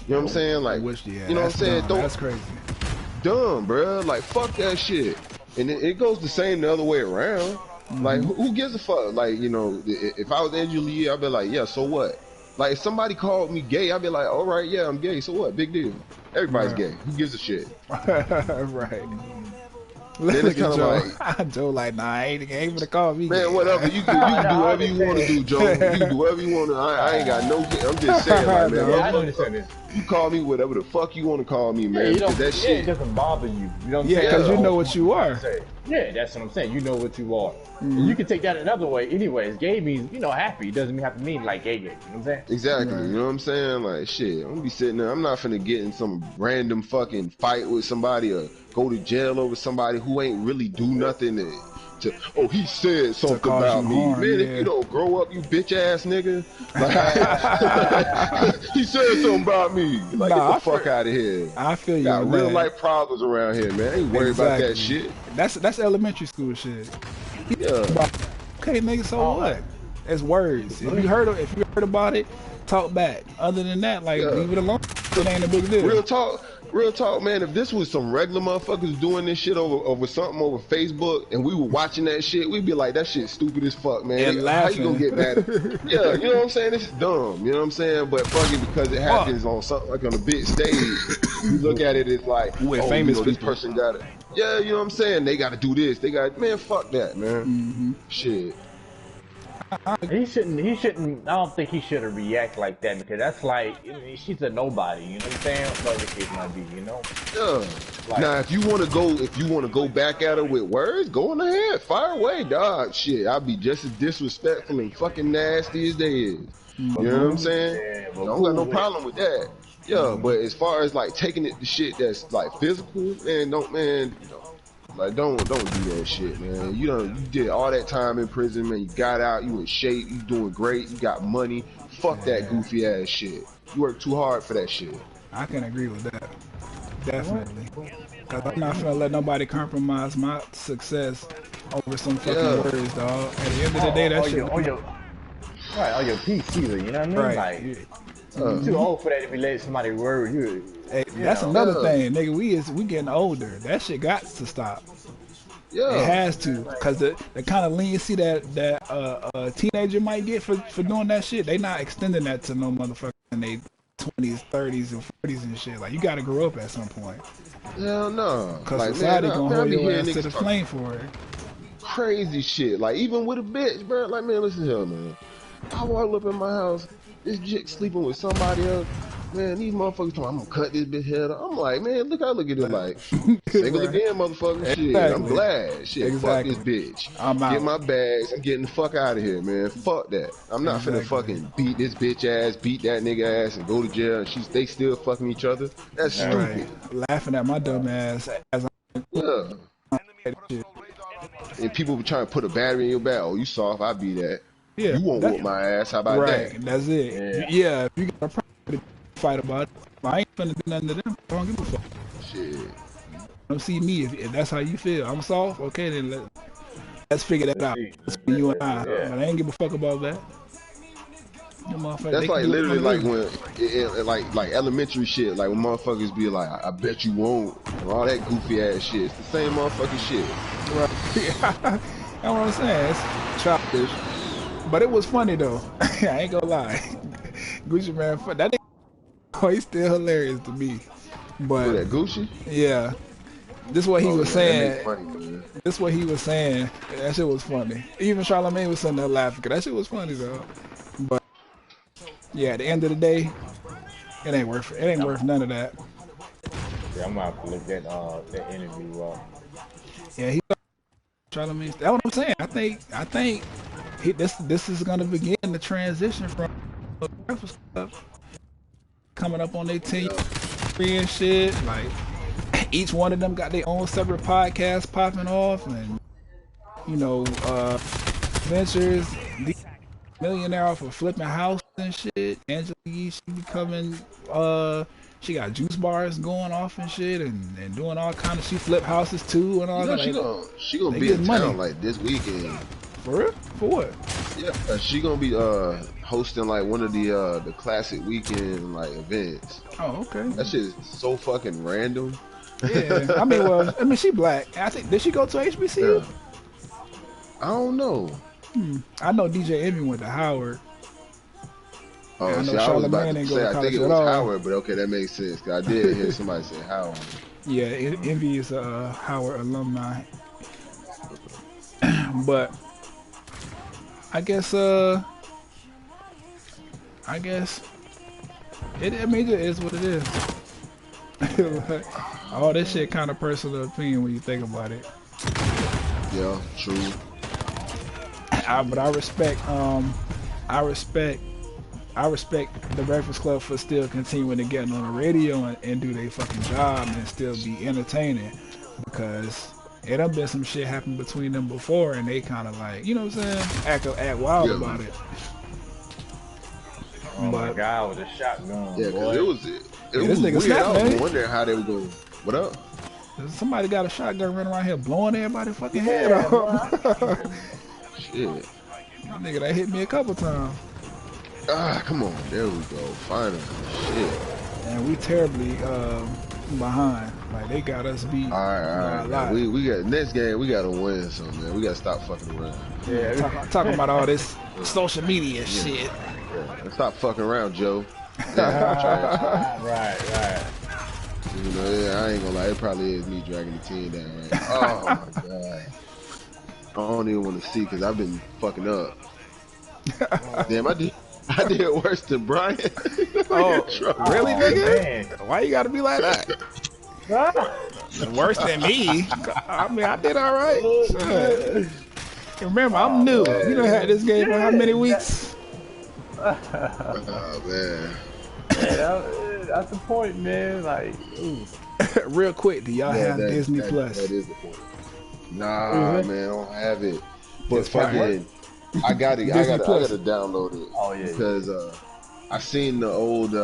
Speaker 3: You know what I'm saying? Like, you know what I'm saying?
Speaker 1: That's crazy.
Speaker 3: Dumb, bro. Like, fuck that shit. And it goes the same the other way around. Like, who gives a fuck? Like, you know, if I was Angela Yee, I'd be like, yeah, so what? Like, if somebody called me gay, I'd be like, all right, yeah, I'm gay. So what? Big deal. Everybody's gay. Who gives a shit?
Speaker 1: Right.
Speaker 3: Then it's kind of like,
Speaker 1: Joe, like, nah, I ain't gonna call me.
Speaker 3: Man, whatever. You can do whatever you want to do, Joe. You can do whatever you want to. I ain't got no. I'm just saying, like, man.
Speaker 2: I understand this.
Speaker 3: You call me whatever the fuck you want to call me, man.
Speaker 2: Yeah,
Speaker 3: that shit
Speaker 2: it doesn't bother you. You know what I'm saying?
Speaker 1: Yeah, because you know what you are.
Speaker 2: Yeah, that's what I'm saying. You know what you are. You can take that another way. Anyways, gay means, you know, happy. It doesn't have to mean like gay. You know what I'm saying?
Speaker 3: Exactly.
Speaker 1: Right.
Speaker 3: You know what I'm saying? Like, shit, I'm gonna be sitting there. I'm not finna get in some random fucking fight with somebody or go to jail over somebody who ain't really do nothing to oh, he said something about me.
Speaker 1: Harm,
Speaker 3: man, if you don't grow up, you bitch ass nigga. Like, he said something about me. Like, get the fuck out of here.
Speaker 1: I feel you.
Speaker 3: Got real life problems around here, man. I ain't worried about that shit.
Speaker 1: That's elementary school shit.
Speaker 3: Yeah.
Speaker 1: Okay, nigga, so what? It's words. If you heard about it, talk back. Other than that, like, leave it alone. It ain't a big deal.
Speaker 3: Real talk, man. If this was some regular motherfuckers doing this shit over something over Facebook, and we were watching that shit, we'd be like, that shit's stupid as fuck, man.
Speaker 1: And
Speaker 3: how you gonna get mad? Yeah, you know what I'm saying? This is dumb. You know what I'm saying? But fucking because it happens on something like on a big stage, you look at it as like,
Speaker 1: famous
Speaker 3: this person got it. Yeah, you know what I'm saying? They got to do this. They got, man, fuck that, man. Shit.
Speaker 2: He shouldn't. I don't think he should have react like that, because that's like, I mean, she's a nobody. You know what I'm saying? Whatever the case might be, you know.
Speaker 3: Yeah. Like, now, if you want to go back at her with words, go on ahead, fire away, dog. Shit, I'll be just as disrespectful and fucking nasty as they is. You know what I'm saying?
Speaker 2: Yeah,
Speaker 3: I don't got no problem with that. Yeah, but as far as like taking it to shit that's like physical, man, like don't do that shit, man. You did all that time in prison, man. You got out, you in shape, you doing great, you got money. Fuck that goofy ass shit. You work too hard for that shit.
Speaker 1: I can agree with that. definitely. Cause I'm not gonna let nobody compromise my success over some fucking
Speaker 3: Yeah.
Speaker 1: words, dog. At the end of the day, that shit.
Speaker 2: On your PC, you know what I mean?
Speaker 1: Right.
Speaker 2: Like,
Speaker 1: Yeah.
Speaker 2: you too old for that to be letting somebody word you.
Speaker 1: Hey,
Speaker 2: You
Speaker 1: that's
Speaker 2: know.
Speaker 1: another
Speaker 3: Yeah.
Speaker 1: thing, nigga. We getting older. That shit got to stop.
Speaker 3: Yeah.
Speaker 1: It has to, cause the kind of leniency that teenager might get for doing that shit, they not extending that to no motherfucker in their 20s, 30s, and 40s and shit. Like you gotta grow up at some point,
Speaker 3: Hell no.
Speaker 1: cause
Speaker 3: Like,
Speaker 1: society
Speaker 3: man,
Speaker 1: gonna
Speaker 3: I
Speaker 1: hold
Speaker 3: be
Speaker 1: your
Speaker 3: hearing
Speaker 1: ass to
Speaker 3: niggas
Speaker 1: the
Speaker 3: talk
Speaker 1: flame for it.
Speaker 3: crazy shit. Like, even with a bitch, bro. Like, man, listen here, man. I walk up in my house, this chick sleeping with somebody else. Man, these motherfuckers talking, I'm gonna cut this bitch head off. I'm like, man, look, I look at it like, single
Speaker 1: Right.
Speaker 3: again, motherfucker. Shit, I'm
Speaker 1: Exactly.
Speaker 3: glad. Shit,
Speaker 1: Exactly.
Speaker 3: fuck this bitch.
Speaker 1: I'm
Speaker 3: Get
Speaker 1: out.
Speaker 3: my bags. I'm getting the fuck out of here, man. Fuck that. I'm not finna
Speaker 1: Exactly.
Speaker 3: fucking beat this bitch ass, beat that nigga ass, and go to jail. And they still fucking each other. That's
Speaker 1: Right.
Speaker 3: stupid.
Speaker 1: Laughing at my dumb ass as
Speaker 3: Yeah.
Speaker 1: I shit.
Speaker 3: And people be trying to put a battery in your back. Oh, you soft? I be that.
Speaker 1: Yeah.
Speaker 3: You won't whoop my ass. How about
Speaker 1: Right.
Speaker 3: that?
Speaker 1: That's it.
Speaker 2: Yeah.
Speaker 1: Yeah. If you got a problem to fight about it, I ain't finna do nothing to them. I don't give a fuck.
Speaker 3: Shit.
Speaker 1: Don't see me if that's how you feel. I'm soft. Okay, then let's figure that out. That's between you and I.
Speaker 2: Yeah.
Speaker 1: But I ain't give a fuck about that. Them motherfuckers,
Speaker 3: That's
Speaker 1: they can
Speaker 3: like
Speaker 1: do what
Speaker 3: literally
Speaker 1: they
Speaker 3: like
Speaker 1: wanna
Speaker 3: when, like elementary shit. Like when motherfuckers be like, I bet you won't. And all that goofy ass shit. It's the same motherfucking shit.
Speaker 1: do. Right. That's what I'm saying. It's childish. But it was funny though. I ain't gonna lie. Gucci man, that nigga, oh, he's still hilarious to me.
Speaker 3: For
Speaker 1: But
Speaker 3: that Gucci?
Speaker 1: yeah, this is what he
Speaker 3: Oh,
Speaker 1: was
Speaker 3: yeah, that
Speaker 1: saying.
Speaker 3: make funny, man.
Speaker 1: This is what he was saying. That shit was funny. Even Charlamagne was sitting there laughing. 'Cause that shit was funny though. But yeah, at the end of the day, it ain't worth it. It ain't worth none of that.
Speaker 2: Yeah, I'm gonna have to look that interview up.
Speaker 1: Yeah, he Charlamagne. That's what I'm saying. I think this is gonna begin the transition from Breakfast Club coming up on their 10 and shit. Like each one of them got their own separate podcast popping off, and you know, Ventures, the millionaire off of flipping houses and shit. Angela Yee, she becoming she got juice bars going off and shit, and doing all kind of. She flip houses too and all
Speaker 3: You know,
Speaker 1: that.
Speaker 3: she gonna
Speaker 1: they
Speaker 3: be
Speaker 1: getting
Speaker 3: in
Speaker 1: money.
Speaker 3: town like this weekend.
Speaker 1: For real? For what?
Speaker 3: Yeah, she gonna be hosting like one of the classic weekend like events.
Speaker 1: Oh, okay.
Speaker 3: That shit is so fucking random.
Speaker 1: Yeah, I mean, she black. I think did she go to HBCU?
Speaker 3: Yeah. I don't know.
Speaker 1: I know DJ Envy went to Howard.
Speaker 3: Oh,
Speaker 1: I know
Speaker 3: see, I was about
Speaker 1: Charlamagne
Speaker 3: to
Speaker 1: didn't go
Speaker 3: say,
Speaker 1: to
Speaker 3: I think
Speaker 1: college
Speaker 3: it
Speaker 1: at
Speaker 3: was
Speaker 1: all.
Speaker 3: Howard, but okay, that makes sense. 'Cause I did hear somebody say Howard.
Speaker 1: Yeah, Envy is a Howard alumni. But I guess I mean it is what it is. All this shit kind of personal opinion when you think about it.
Speaker 3: Yeah, true.
Speaker 1: But I respect the Breakfast Club for still continuing to get on the radio and do their fucking job and still be entertaining, because it done been some shit happen between them before and they kind of like, you know what I'm saying, act wild
Speaker 3: Yeah.
Speaker 1: about it.
Speaker 2: Oh my
Speaker 1: But
Speaker 2: god, with a shotgun.
Speaker 3: Yeah,
Speaker 2: boy.
Speaker 3: because it
Speaker 1: this
Speaker 3: was
Speaker 1: nigga
Speaker 3: weird.
Speaker 1: snap,
Speaker 3: I was
Speaker 1: man.
Speaker 3: wondering how they were going. What up?
Speaker 1: somebody got a shotgun running around here blowing everybody's fucking head off.
Speaker 3: Shit.
Speaker 1: Nigga, that hit me a couple times.
Speaker 3: Ah, come on. There we go. Finally. Shit.
Speaker 1: And we terribly behind. Like they got us beat.
Speaker 3: All right.
Speaker 1: a
Speaker 3: Man.
Speaker 1: lot.
Speaker 3: We got next game. We got to win something, man. We got to stop fucking around.
Speaker 2: Yeah,
Speaker 1: Talking about all this social media shit.
Speaker 3: Yeah. Let's stop fucking around, Joe.
Speaker 2: right.
Speaker 3: You know, yeah, I ain't gonna lie. It probably is me dragging the team down. Right? Oh my god. I don't even want to see because I've been fucking up. Damn, I did worse than Brian.
Speaker 1: Oh, really, nigga?
Speaker 2: Man.
Speaker 1: Why you gotta be like that? Worse than me? I mean, I did all right. Shit. Remember, I'm new. You done had this game for how many weeks?
Speaker 3: Oh man.
Speaker 2: Yeah, that's the point, man. Like, ooh.
Speaker 1: Real quick, do y'all have Disney Plus?
Speaker 3: That is the point. Nah, man, I don't have it. But
Speaker 1: It's fine.
Speaker 3: fucking, I gotta
Speaker 1: Disney Plus.
Speaker 3: download it.
Speaker 2: Oh, yeah,
Speaker 3: Because I seen the old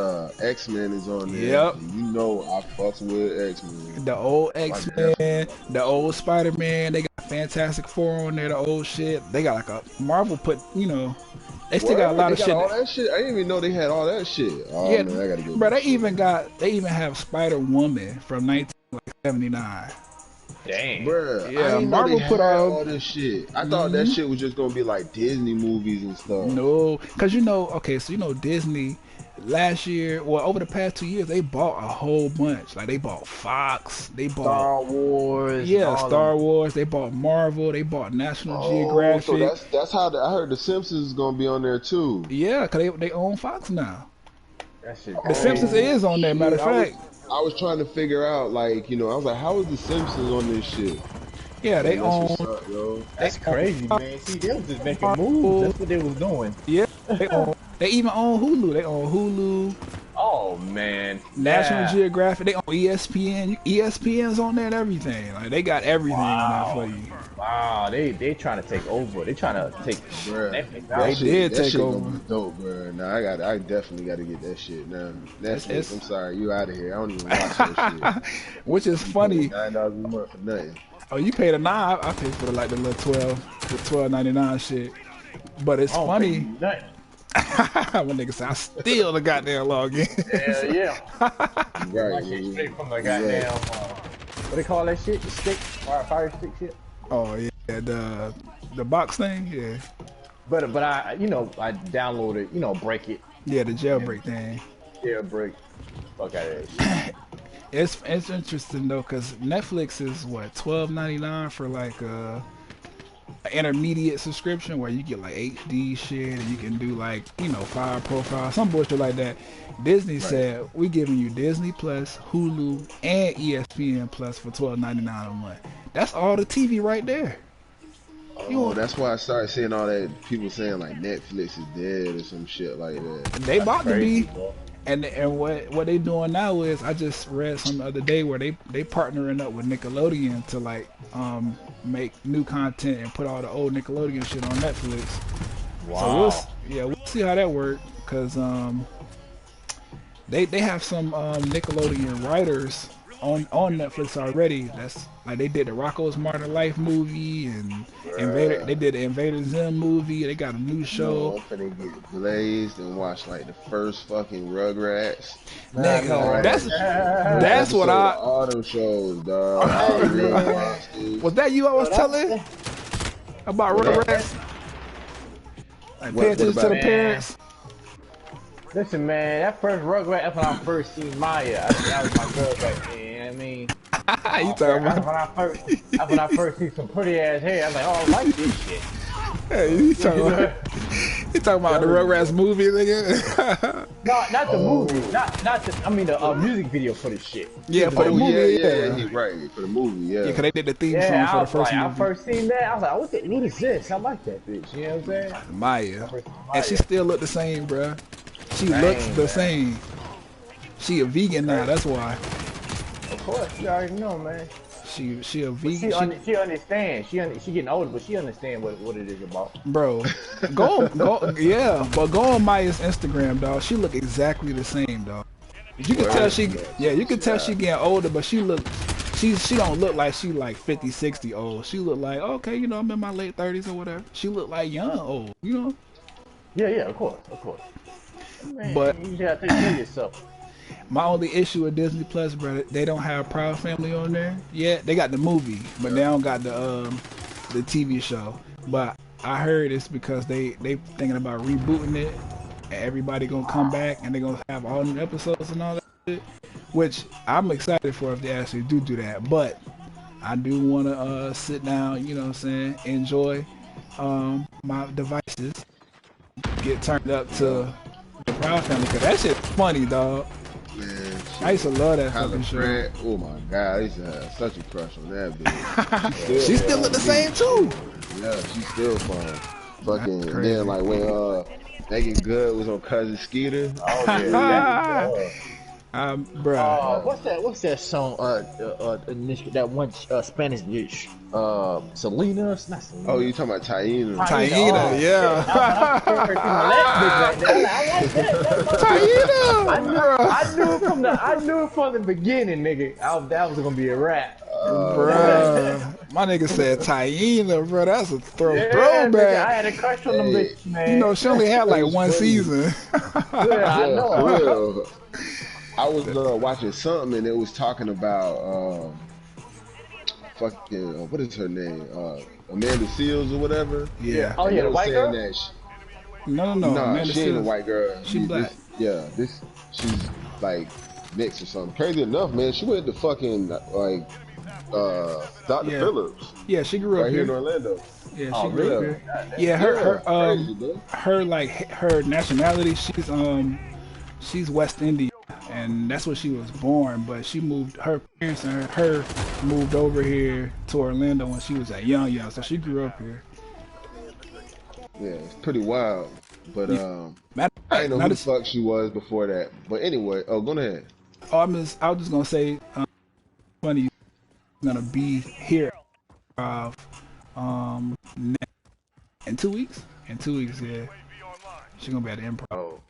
Speaker 3: X-Men is on there.
Speaker 1: Yep.
Speaker 3: And you know I fucks with X-Men.
Speaker 1: The old X-Men, the old Spider-Man, they got Fantastic Four on there, the old shit. They got like a Marvel put, you know, they still got a lot of shit.
Speaker 3: All that shit. I didn't even know they had all that shit. Oh
Speaker 1: yeah,
Speaker 3: man, I gotta get.
Speaker 1: Bro, they even have Spider-Woman from 1979.
Speaker 2: Dang.
Speaker 3: Bruh,
Speaker 1: Yeah,
Speaker 3: I didn't
Speaker 1: Marvel
Speaker 3: know they
Speaker 1: put
Speaker 3: had
Speaker 1: all-
Speaker 3: all this shit. I thought that shit was just gonna be like Disney movies and stuff.
Speaker 1: No, because you know, okay, so you know Disney last year, well, over the past 2 years, they bought a whole bunch. Like they bought Fox, they bought
Speaker 2: Star Wars.
Speaker 1: yeah,
Speaker 2: all
Speaker 1: Star
Speaker 2: them.
Speaker 1: Wars, they bought Marvel, they bought National
Speaker 3: Oh,
Speaker 1: Geographic.
Speaker 3: so that's how I heard the Simpsons is gonna be on there too.
Speaker 1: Yeah, because they own Fox now.
Speaker 2: That shit.
Speaker 1: The Simpsons is on there, matter of fact.
Speaker 3: I was trying to figure out, like, you know, I was like, how is the Simpsons on this shit?
Speaker 1: Yeah, they
Speaker 3: That's
Speaker 1: own.
Speaker 3: what's up, yo.
Speaker 2: That's crazy, man. See, they was just making moves. That's what they was doing.
Speaker 1: Yeah, they own. They even own Hulu. They own Hulu,
Speaker 2: Oh man.
Speaker 1: National
Speaker 2: Yeah.
Speaker 1: Geographic. They own ESPN. ESPN's on there and everything. Like they got everything on there for you.
Speaker 2: Wow, they trying to take over. They trying to take
Speaker 3: Bruh,
Speaker 2: Netflix
Speaker 3: that
Speaker 2: out.
Speaker 1: They
Speaker 3: shit-
Speaker 1: did
Speaker 3: that
Speaker 1: take
Speaker 3: shit
Speaker 1: over.
Speaker 3: Gonna be dope, bro. Nah, I definitely got to get that shit now. Netflix,
Speaker 1: It's-
Speaker 3: I'm sorry, you out of here. I don't even watch that shit.
Speaker 1: Which is funny.
Speaker 3: $9 a month for nothing.
Speaker 1: Oh, you paid a $9. I paid for the little the $12.99 shit. But it's
Speaker 2: I don't
Speaker 1: funny.
Speaker 2: think nothing.
Speaker 1: when niggas say I still the goddamn login.
Speaker 2: Hell yeah.
Speaker 3: Right.
Speaker 2: That shit
Speaker 3: yeah.
Speaker 2: straight from the goddamn. What they call that shit? The stick, fire stick shit.
Speaker 1: Oh yeah, the box thing. Yeah,
Speaker 2: But I I downloaded break it,
Speaker 1: yeah, the jailbreak thing.
Speaker 2: jailbreak. Fuck out of that shit.
Speaker 1: It's interesting though, cause Netflix is what $12.99 for like an intermediate subscription where you get like HD shit and you can do like file profile, some bullshit like that. Disney said we giving you Disney Plus, Hulu, and ESPN Plus for $12.99 a month. That's all the TV right there.
Speaker 3: Oh, that's why I started seeing all that people saying like Netflix is dead or some shit like that.
Speaker 1: They about to
Speaker 2: Crazy,
Speaker 1: be.
Speaker 2: bro.
Speaker 1: And what they doing now is I just read some the other day where they partnering up with Nickelodeon to like make new content and put all the old Nickelodeon shit on Netflix.
Speaker 2: Wow.
Speaker 1: So we'll see how that works, cause they have some Nickelodeon writers on Netflix already. That's like they did the Rocko's Modern Life movie and Invader. They did the Invader Zim movie. They got a new show.
Speaker 3: I'm finna get blazed and watch like the first fucking Rugrats.
Speaker 1: Nigga, that's what
Speaker 3: Episode of all them shows, dog. All the real monsters.
Speaker 1: Was that you I was telling about Rugrats? Like, pay attention to the
Speaker 2: about-
Speaker 1: parents.
Speaker 2: Listen, man, that first Rugrat, that's when I first seen Maya. That was my girl back then, you know what I mean?
Speaker 1: You talking about?
Speaker 2: That's when I first see some pretty ass hair. I was like, oh, I like this shit.
Speaker 1: Hey, you talking about the Rugrats movie, nigga?
Speaker 2: No, not the movie. Not the, I mean the music video for this shit.
Speaker 1: Yeah, for the
Speaker 3: Oh,
Speaker 1: movie.
Speaker 3: yeah, he right for the movie, yeah.
Speaker 1: Yeah, cause they did the theme
Speaker 2: Yeah, I
Speaker 1: song
Speaker 2: was
Speaker 1: for the first
Speaker 2: like, I
Speaker 1: movie.
Speaker 2: first seen that. I was like, what is this? I like that bitch. You know what I'm saying?
Speaker 1: Maya,
Speaker 2: First
Speaker 1: and she
Speaker 2: Maya.
Speaker 1: still look the same, bruh. She
Speaker 2: Dang,
Speaker 1: looks the
Speaker 2: man.
Speaker 1: same. She a vegan now. That's why.
Speaker 2: Of course, you already know, man.
Speaker 1: She a
Speaker 2: She,
Speaker 1: vegan.
Speaker 2: she understands. She getting older, but she understands what it is about.
Speaker 1: Bro, go, yeah, but go on Maya's Instagram, dog. She look exactly the same, dog. You can tell you can tell she getting older, but she don't look like she like 50, 60 old. She look like, okay, I'm in my late 30s or whatever. She look like young old,
Speaker 2: Yeah, of course. Man,
Speaker 1: But-
Speaker 2: you gotta take care of yourself.
Speaker 1: My only issue with Disney Plus, bro, they don't have Proud Family on there yet. They got the movie, but they don't got the TV show. But I heard it's because they thinking about rebooting it, and everybody gonna come back, and they gonna have all new episodes and all that shit. Which I'm excited for if they actually do that. But I do want to sit down, enjoy my devices, get turned up to the Proud Family, cause that shit's funny, dog.
Speaker 3: Man, shit.
Speaker 1: I used to love that
Speaker 3: Tyler
Speaker 1: fucking show.
Speaker 3: Pratt, oh my god, I used to have such a crush on that bitch.
Speaker 1: She still look the same too.
Speaker 3: Yeah, she's still fine. Fucking, and
Speaker 1: crazy.
Speaker 3: then like when Megan Good was on Cousin Skeeter.
Speaker 2: Oh yeah.
Speaker 1: Bruh.
Speaker 2: What's that song? That one Spanish dish. Selena. It's not Selena.
Speaker 3: Oh, you talking about Taina?
Speaker 1: Taina,
Speaker 2: Oh,
Speaker 1: yeah.
Speaker 2: I like that.
Speaker 1: Taina,
Speaker 2: I knew it from the beginning, nigga. That was gonna be a rap.
Speaker 1: bruh. My nigga said Taina, bro. That's a
Speaker 2: Nigga,
Speaker 1: throwback.
Speaker 2: I had a crush on them bitches, man.
Speaker 1: You know, she only had like one
Speaker 3: funny.
Speaker 1: season.
Speaker 2: Yeah, I know.
Speaker 3: For real. I was watching something and it was talking about fucking what is her name? Amanda Seals or whatever.
Speaker 1: Yeah.
Speaker 2: Oh
Speaker 3: And
Speaker 2: yeah,
Speaker 3: they
Speaker 2: the
Speaker 3: was
Speaker 2: white
Speaker 3: saying
Speaker 2: girl.
Speaker 3: that
Speaker 1: No.
Speaker 3: nah,
Speaker 1: Amanda
Speaker 3: she ain't a
Speaker 1: Seals.
Speaker 3: white girl.
Speaker 1: She black.
Speaker 3: She's like mixed or something. Crazy enough, man. She went to fucking like Dr.
Speaker 1: Yeah.
Speaker 3: Phillips
Speaker 1: Yeah, she grew up
Speaker 3: right here in
Speaker 1: here.
Speaker 3: Orlando.
Speaker 1: Yeah,
Speaker 2: Oh,
Speaker 1: she grew up
Speaker 2: really?
Speaker 1: here. Yeah, her
Speaker 3: crazy, bro.
Speaker 1: her like her nationality, she's West Indian, and that's where she was born. But she moved, her parents and her moved over here to Orlando when she was a young, so she grew up here.
Speaker 3: Yeah, it's pretty wild. But
Speaker 1: Matter of
Speaker 3: I
Speaker 1: fact,
Speaker 3: didn't know
Speaker 1: now
Speaker 3: who the
Speaker 1: this-
Speaker 3: fuck she was before that. But anyway, go ahead.
Speaker 1: I was just gonna say, funny, you're gonna be here, in 2 weeks. In 2 weeks, yeah, she's gonna be at the Improv.
Speaker 3: Oh,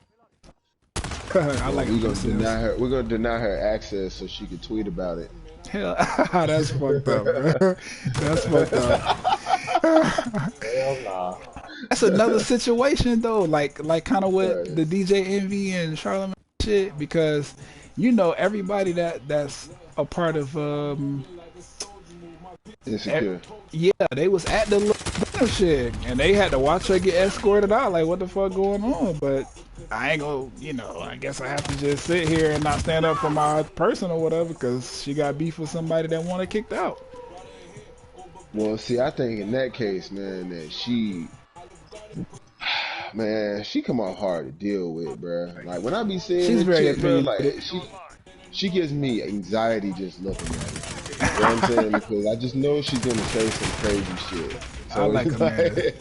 Speaker 1: I like
Speaker 3: we're gonna
Speaker 1: it.
Speaker 3: deny her. We're gonna deny her access so she can tweet about it.
Speaker 1: Hell, that's fucked up, bro. That's fucked up.
Speaker 2: Hell nah.
Speaker 1: That's another situation though, like kind of with
Speaker 3: Right.
Speaker 1: the DJ Envy and Charlamagne shit, because you know everybody that's a part of
Speaker 3: Insecure.
Speaker 1: yeah, they was at the little shit and they had to watch her get escorted out. Like, what the fuck going on? But I ain't gonna, I guess I have to just sit here and not stand up for my person or whatever, because she got beef with somebody that wanted kicked out.
Speaker 3: Well, see, I think in that case, man, that she come out hard to deal with, bruh. Like when I be seeing
Speaker 1: She's
Speaker 3: this
Speaker 1: very
Speaker 3: chick, bro,
Speaker 1: opinionated.
Speaker 3: like she gives me anxiety just looking at her. You know what I'm saying? Because I just know she's gonna say some crazy shit. So
Speaker 1: I like
Speaker 3: it's
Speaker 1: her, man.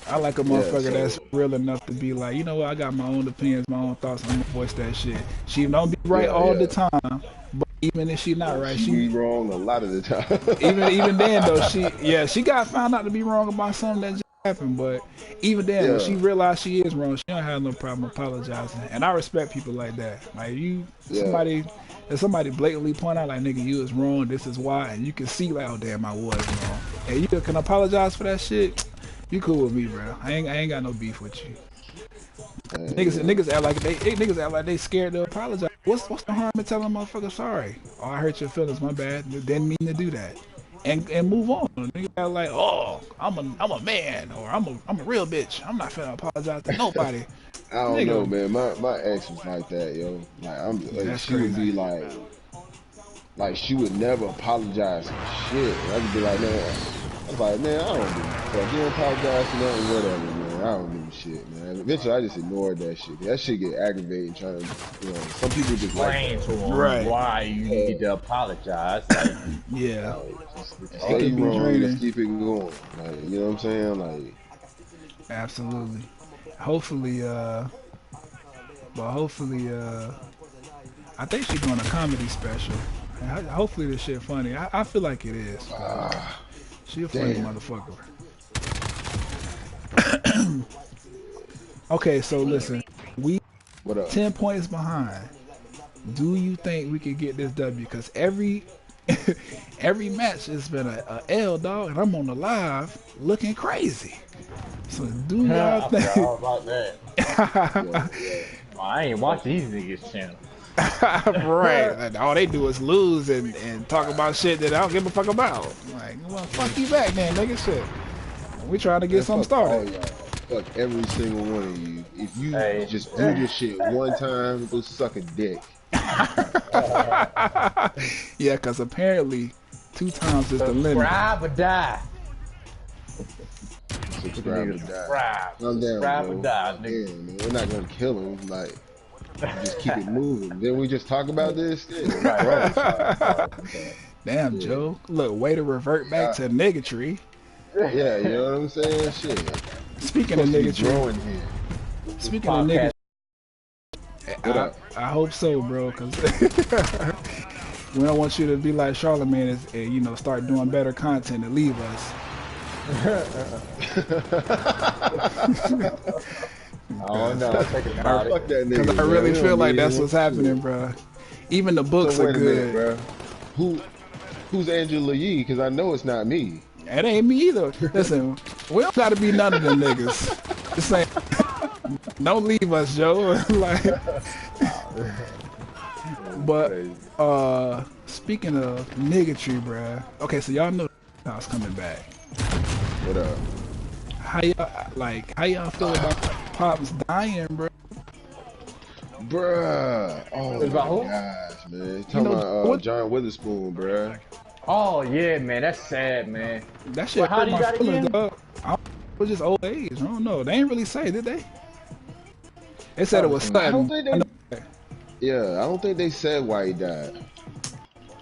Speaker 1: I like a motherfucker
Speaker 3: so-
Speaker 1: that's real enough to be like, you know what, I got my own opinions, my own thoughts, I'm gonna voice that shit. She don't be right
Speaker 3: Yeah,
Speaker 1: all
Speaker 3: yeah.
Speaker 1: the time, but even if she not right,
Speaker 3: she be wrong a lot of the time.
Speaker 1: even then though, she got found out to be wrong about something that just happened, but even then when
Speaker 3: Yeah.
Speaker 1: she realized she is wrong, she don't have no problem apologizing. And I respect people like that. Like if somebody blatantly point out like, nigga, you was wrong, this is why, and you can see like, oh damn, I was wrong, and you can apologize for that shit, you cool with me, bro. I ain't got no beef with you. Niggas act like they scared to apologize. What's the harm in telling a motherfucker sorry? Oh, I hurt your feelings, my bad. Didn't mean to do that. And move on. Niggas act like, oh, I'm a man, or I'm a real bitch. I'm not finna apologize to nobody.
Speaker 3: I don't
Speaker 1: Nigga.
Speaker 3: know, man. My ex was like that, yo.
Speaker 1: That's
Speaker 3: She would
Speaker 1: crazy.
Speaker 3: be like she would never apologize for shit. I'd be like, man, I was like, man, I don't give a fuck. You don't apologize for nothing, whatever, man. I don't give a shit, man. Eventually, I just ignored that shit. That shit get aggravating. Trying to, some people just
Speaker 2: Explain
Speaker 3: like
Speaker 2: to them
Speaker 1: Right.
Speaker 2: why you need to apologize. Like,
Speaker 1: Yeah.
Speaker 3: say
Speaker 1: could
Speaker 3: you
Speaker 1: be
Speaker 3: wrong,
Speaker 1: draining.
Speaker 3: just keep it going. Like, you know what I'm saying? Like,
Speaker 1: Absolutely. Hopefully, I think she's doing a comedy special. Hopefully this shit funny. I feel like it is. She a funny
Speaker 3: damn.
Speaker 1: motherfucker. Okay, so listen, we
Speaker 3: what up?
Speaker 1: 10 points behind. Do you think we could get this W? Because every match has been a L, dog, and I'm on the live looking crazy. So do y'all
Speaker 2: I forgot all
Speaker 1: think?
Speaker 2: about that. I ain't watch these niggas channel.
Speaker 1: Right. Like, all they do is lose and talk about shit that I don't give a fuck about. Like, well, fuck you back then, nigga. Shit. We trying to get something
Speaker 3: Fuck all
Speaker 1: started.
Speaker 3: y'all. Fuck every single one of you. If you
Speaker 2: Hey.
Speaker 3: just do this shit one time, go suck a dick.
Speaker 1: Yeah, because apparently 2 times is the limit.
Speaker 2: Subscribe or die.
Speaker 3: Subscribe or die.
Speaker 2: Subscribe.
Speaker 3: Calm down,
Speaker 2: Subscribe
Speaker 3: bro.
Speaker 2: or die, nigga.
Speaker 3: Yeah, man. We're not gonna kill him. Like, just keep it moving. Then we just talk about this. Yeah,
Speaker 1: Damn, Joe. Look, way to revert back to niggatry.
Speaker 3: yeah, you know what I'm saying? Shit.
Speaker 1: Speaking of
Speaker 3: Supposed to be
Speaker 1: niggatry,
Speaker 3: growing here.
Speaker 1: speaking of
Speaker 2: Podcast.
Speaker 1: niggatry,
Speaker 3: What up?
Speaker 1: I hope so, bro, because we don't want you to be like Charlamagne and, you know, start doing better content and leave us.
Speaker 2: Oh no, I'm thinking about
Speaker 3: Fuck
Speaker 2: it.
Speaker 3: that nigga.
Speaker 1: Because I
Speaker 3: man.
Speaker 1: really
Speaker 3: We
Speaker 1: feel
Speaker 3: don't
Speaker 1: like
Speaker 3: need
Speaker 1: that's
Speaker 3: him.
Speaker 1: what's happening, bro. Even the books
Speaker 3: So
Speaker 1: are
Speaker 3: wait a minute,
Speaker 1: good.
Speaker 3: bro. Who's Angela Yee? Because I know it's not me.
Speaker 1: It ain't me either. Listen, we don't gotta be none of them niggas. Just saying, don't leave us, Joe. Like, but speaking of niggatry, bruh. Okay, so y'all know I was coming back.
Speaker 3: What up?
Speaker 1: How y'all feel about Pops dying, bro?
Speaker 3: Bruh. Oh
Speaker 2: About who?
Speaker 3: my gosh, man. Talking
Speaker 1: know,
Speaker 3: about
Speaker 1: what-
Speaker 3: John Witherspoon, bruh.
Speaker 2: Oh yeah, man, that's sad, man.
Speaker 1: That shit
Speaker 2: Well, how
Speaker 1: hurt
Speaker 2: do you
Speaker 1: my
Speaker 2: got it
Speaker 1: feelings,
Speaker 2: again?
Speaker 1: dog. It was just old age. I don't know. They ain't really say, did they? They said it was
Speaker 3: I don't
Speaker 1: sudden.
Speaker 3: think they. Yeah, I don't think they said why he died.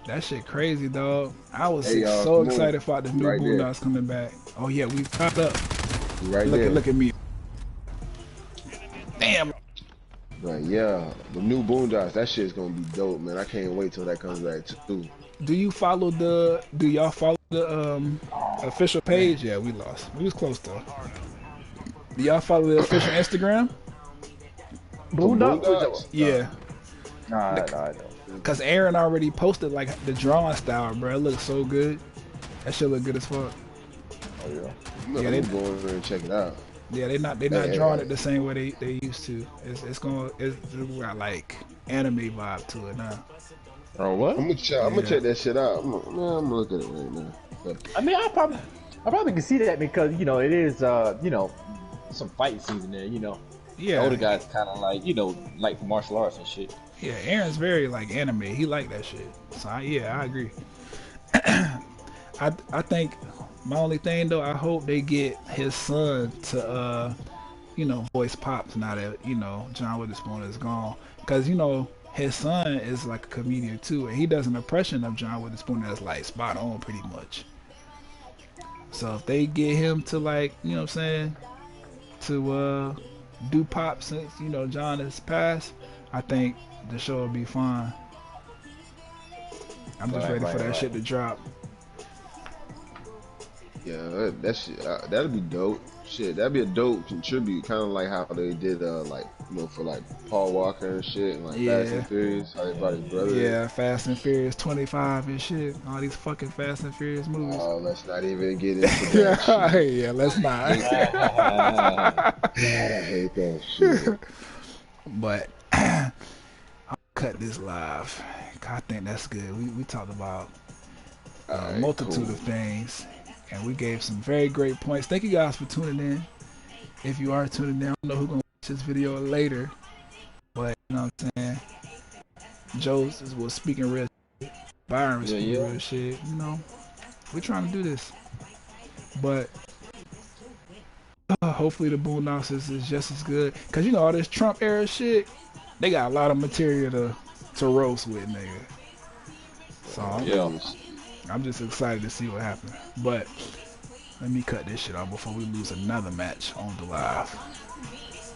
Speaker 1: That shit crazy, dog. I was
Speaker 3: Hey, y'all,
Speaker 1: so
Speaker 3: come on.
Speaker 1: excited about the new
Speaker 3: Right there.
Speaker 1: Boondocks coming back. Oh yeah, we popped up.
Speaker 3: Right
Speaker 1: Look
Speaker 3: there.
Speaker 1: at me. Damn.
Speaker 3: But yeah, the new Boondocks, that shit's gonna be dope, man. I can't wait till that comes back too.
Speaker 1: Do y'all follow the official page? Yeah, we lost. We was close though. Do y'all follow the official Instagram?
Speaker 3: Boondocks?
Speaker 1: Yeah.
Speaker 2: Nah, I don't.
Speaker 1: Cause Aaron already posted like the drawing style, bro. It looks so good. That shit look good as fuck.
Speaker 2: Oh yeah.
Speaker 1: Yeah,
Speaker 3: I'm
Speaker 1: they-
Speaker 3: gonna go over there and check it out.
Speaker 1: Yeah, they're not
Speaker 3: Yeah.
Speaker 1: drawing it the same way they used to. It's got like anime vibe to it now.
Speaker 2: Oh what?
Speaker 3: I'm gonna check that shit out. I'm gonna look at it right now. But
Speaker 2: I mean, I probably can see that because you know it is you know some fight season there. You know, the older
Speaker 1: Yeah,
Speaker 2: guys kind of like like martial arts and shit.
Speaker 1: yeah. Aaron's very like anime. He like that shit. So I agree. I think my only thing though, I hope they get his son to you know, voice Pops now that, you know, John Witherspoon is gone. Cause you know, his son is like a comedian too, and he does an impression of John Witherspoon that's like spot on pretty much. So if they get him to like, you know what I'm saying, to do Pop since, you know, John has passed, I think the show will be fine. I'm just ready for that shit to drop.
Speaker 3: yeah, that shit, that'd be dope. Shit, that'd be a dope contribute, kind of like how they did, like, you know, for like Paul Walker and shit, and like Fast
Speaker 1: Yeah.
Speaker 3: and Furious, how they brought his brother.
Speaker 1: Yeah, Fast and Furious 25 and shit. All these fucking Fast and Furious movies.
Speaker 3: Oh, let's not even get into that shit.
Speaker 1: Yeah, let's not.
Speaker 3: God, I hate that shit.
Speaker 1: But I'll cut this live. I think that's good. We talked about a
Speaker 3: Alright,
Speaker 1: multitude
Speaker 3: cool.
Speaker 1: of things, and we gave some very great points. Thank you guys for tuning in. If you are tuning in, I don't know who's gonna watch this video later, but you know what I'm saying. Joe's was speaking real shit. Byron was speaking real shit. You know, we're trying to do this, but hopefully the Boondocks is just as good. Cause you know all this Trump era shit, they got a lot of material to roast with, nigga. So I'm just excited to see what happens. But let me cut this shit off before we lose another match on the live.